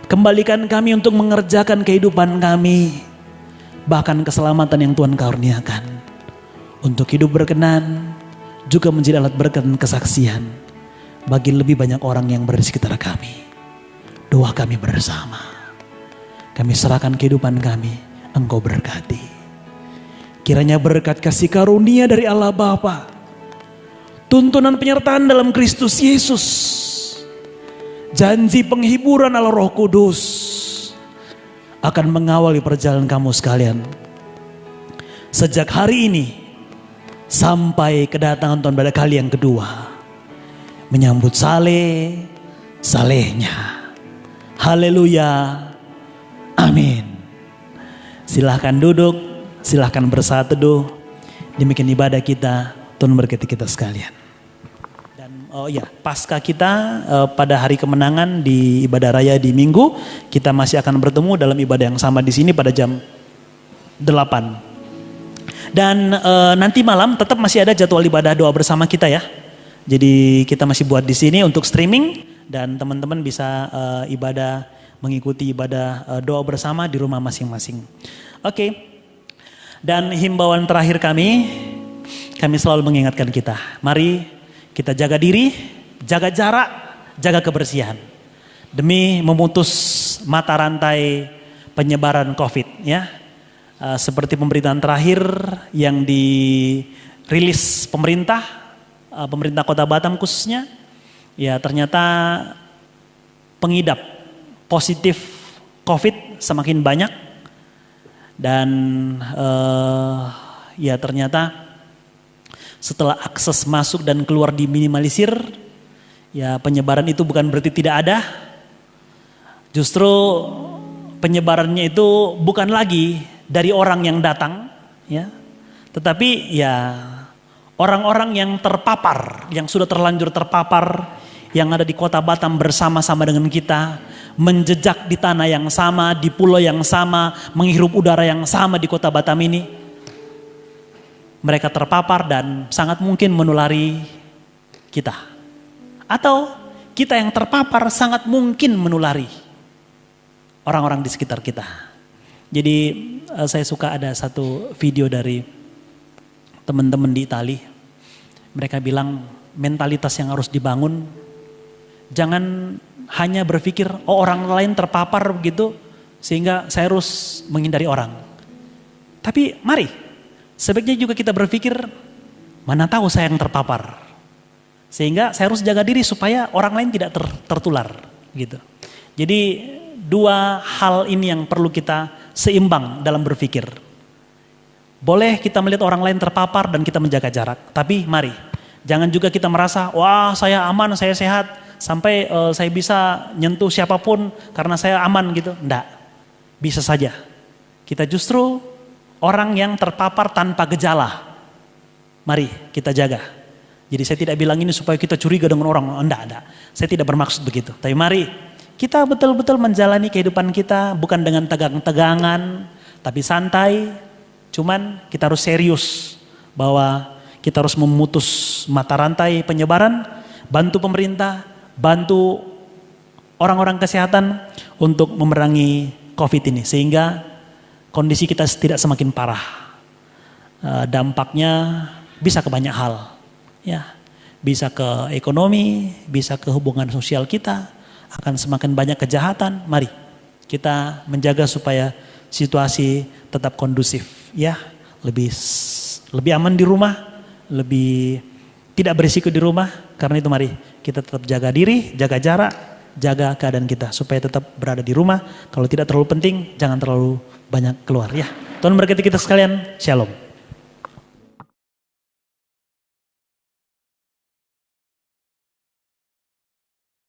Kembalikan kami untuk mengerjakan kehidupan kami. Bahkan keselamatan yang Tuhan karuniakan. Untuk hidup berkenan, juga menjadi alat berkat dan kesaksian bagi lebih banyak orang yang berada di sekitar kami. Doa kami bersama. Kami serahkan kehidupan kami, Engkau berkati. Kiranya berkat kasih karunia dari Allah Bapa, tuntunan penyertaan dalam Kristus Yesus, janji penghiburan Allah Roh Kudus akan mengawali perjalanan kamu sekalian. Sejak hari ini sampai kedatangan Tuhan pada kali yang kedua. Menyambut salehnya. Haleluya. Amin. Silahkan duduk, silahkan bersatu teduh. Demikian ibadah kita. Tuhan berkati kita sekalian. Dan pasca kita pada hari kemenangan di ibadah raya di Minggu, kita masih akan bertemu dalam ibadah yang sama di sini pada jam 8. Dan nanti malam tetap masih ada jadwal ibadah doa bersama kita ya. Jadi kita masih buat di sini untuk streaming dan teman-teman bisa mengikuti ibadah doa bersama di rumah masing-masing. Oke. Dan himbauan terakhir kami selalu mengingatkan kita. Mari kita jaga diri, jaga jarak, jaga kebersihan. Demi memutus mata rantai penyebaran COVID ya. Seperti pemberitaan terakhir yang dirilis pemerintah Kota Batam khususnya, ya ternyata pengidap positif COVID semakin banyak dan ya ternyata setelah akses masuk dan keluar diminimalisir, ya penyebaran itu bukan berarti tidak ada, justru penyebarannya itu bukan lagi dari orang yang datang, ya, tetapi ya orang-orang yang terpapar, yang sudah terlanjur terpapar, yang ada di Kota Batam bersama-sama dengan kita, menjejak di tanah yang sama, di pulau yang sama, menghirup udara yang sama di Kota Batam ini. Mereka terpapar dan sangat mungkin menulari kita. Atau kita yang terpapar sangat mungkin menulari orang-orang di sekitar kita. Jadi saya suka ada satu video dari teman-teman di Itali. Mereka bilang mentalitas yang harus dibangun, jangan hanya berpikir orang lain terpapar begitu sehingga saya harus menghindari orang. Tapi mari sebaiknya juga kita berpikir, mana tahu saya yang terpapar, sehingga saya harus jaga diri supaya orang lain tidak tertular gitu. Jadi dua hal ini yang perlu kita seimbang dalam berpikir. Boleh kita melihat orang lain terpapar dan kita menjaga jarak. Tapi mari, jangan juga kita merasa, wah saya aman, saya sehat. Sampai saya bisa nyentuh siapapun karena saya aman gitu. Enggak, bisa saja. Kita justru orang yang terpapar tanpa gejala. Mari kita jaga. Jadi saya tidak bilang ini supaya kita curiga dengan orang. Enggak. Saya tidak bermaksud begitu. Tapi mari kita betul-betul menjalani kehidupan kita bukan dengan tegang-tegangan, tapi santai. Cuman kita harus serius bahwa kita harus memutus mata rantai penyebaran, bantu pemerintah, bantu orang-orang kesehatan untuk memerangi COVID ini. Sehingga kondisi kita tidak semakin parah. Dampaknya bisa ke banyak hal. Ya, bisa ke ekonomi, bisa ke hubungan sosial kita. Akan semakin banyak kejahatan. Mari kita menjaga supaya situasi tetap kondusif, ya, lebih aman di rumah, lebih tidak berisiko di rumah. Karena itu mari kita tetap jaga diri, jaga jarak, jaga keadaan kita supaya tetap berada di rumah. Kalau tidak terlalu penting, jangan terlalu banyak keluar ya. Tuhan berkati kita sekalian. Shalom.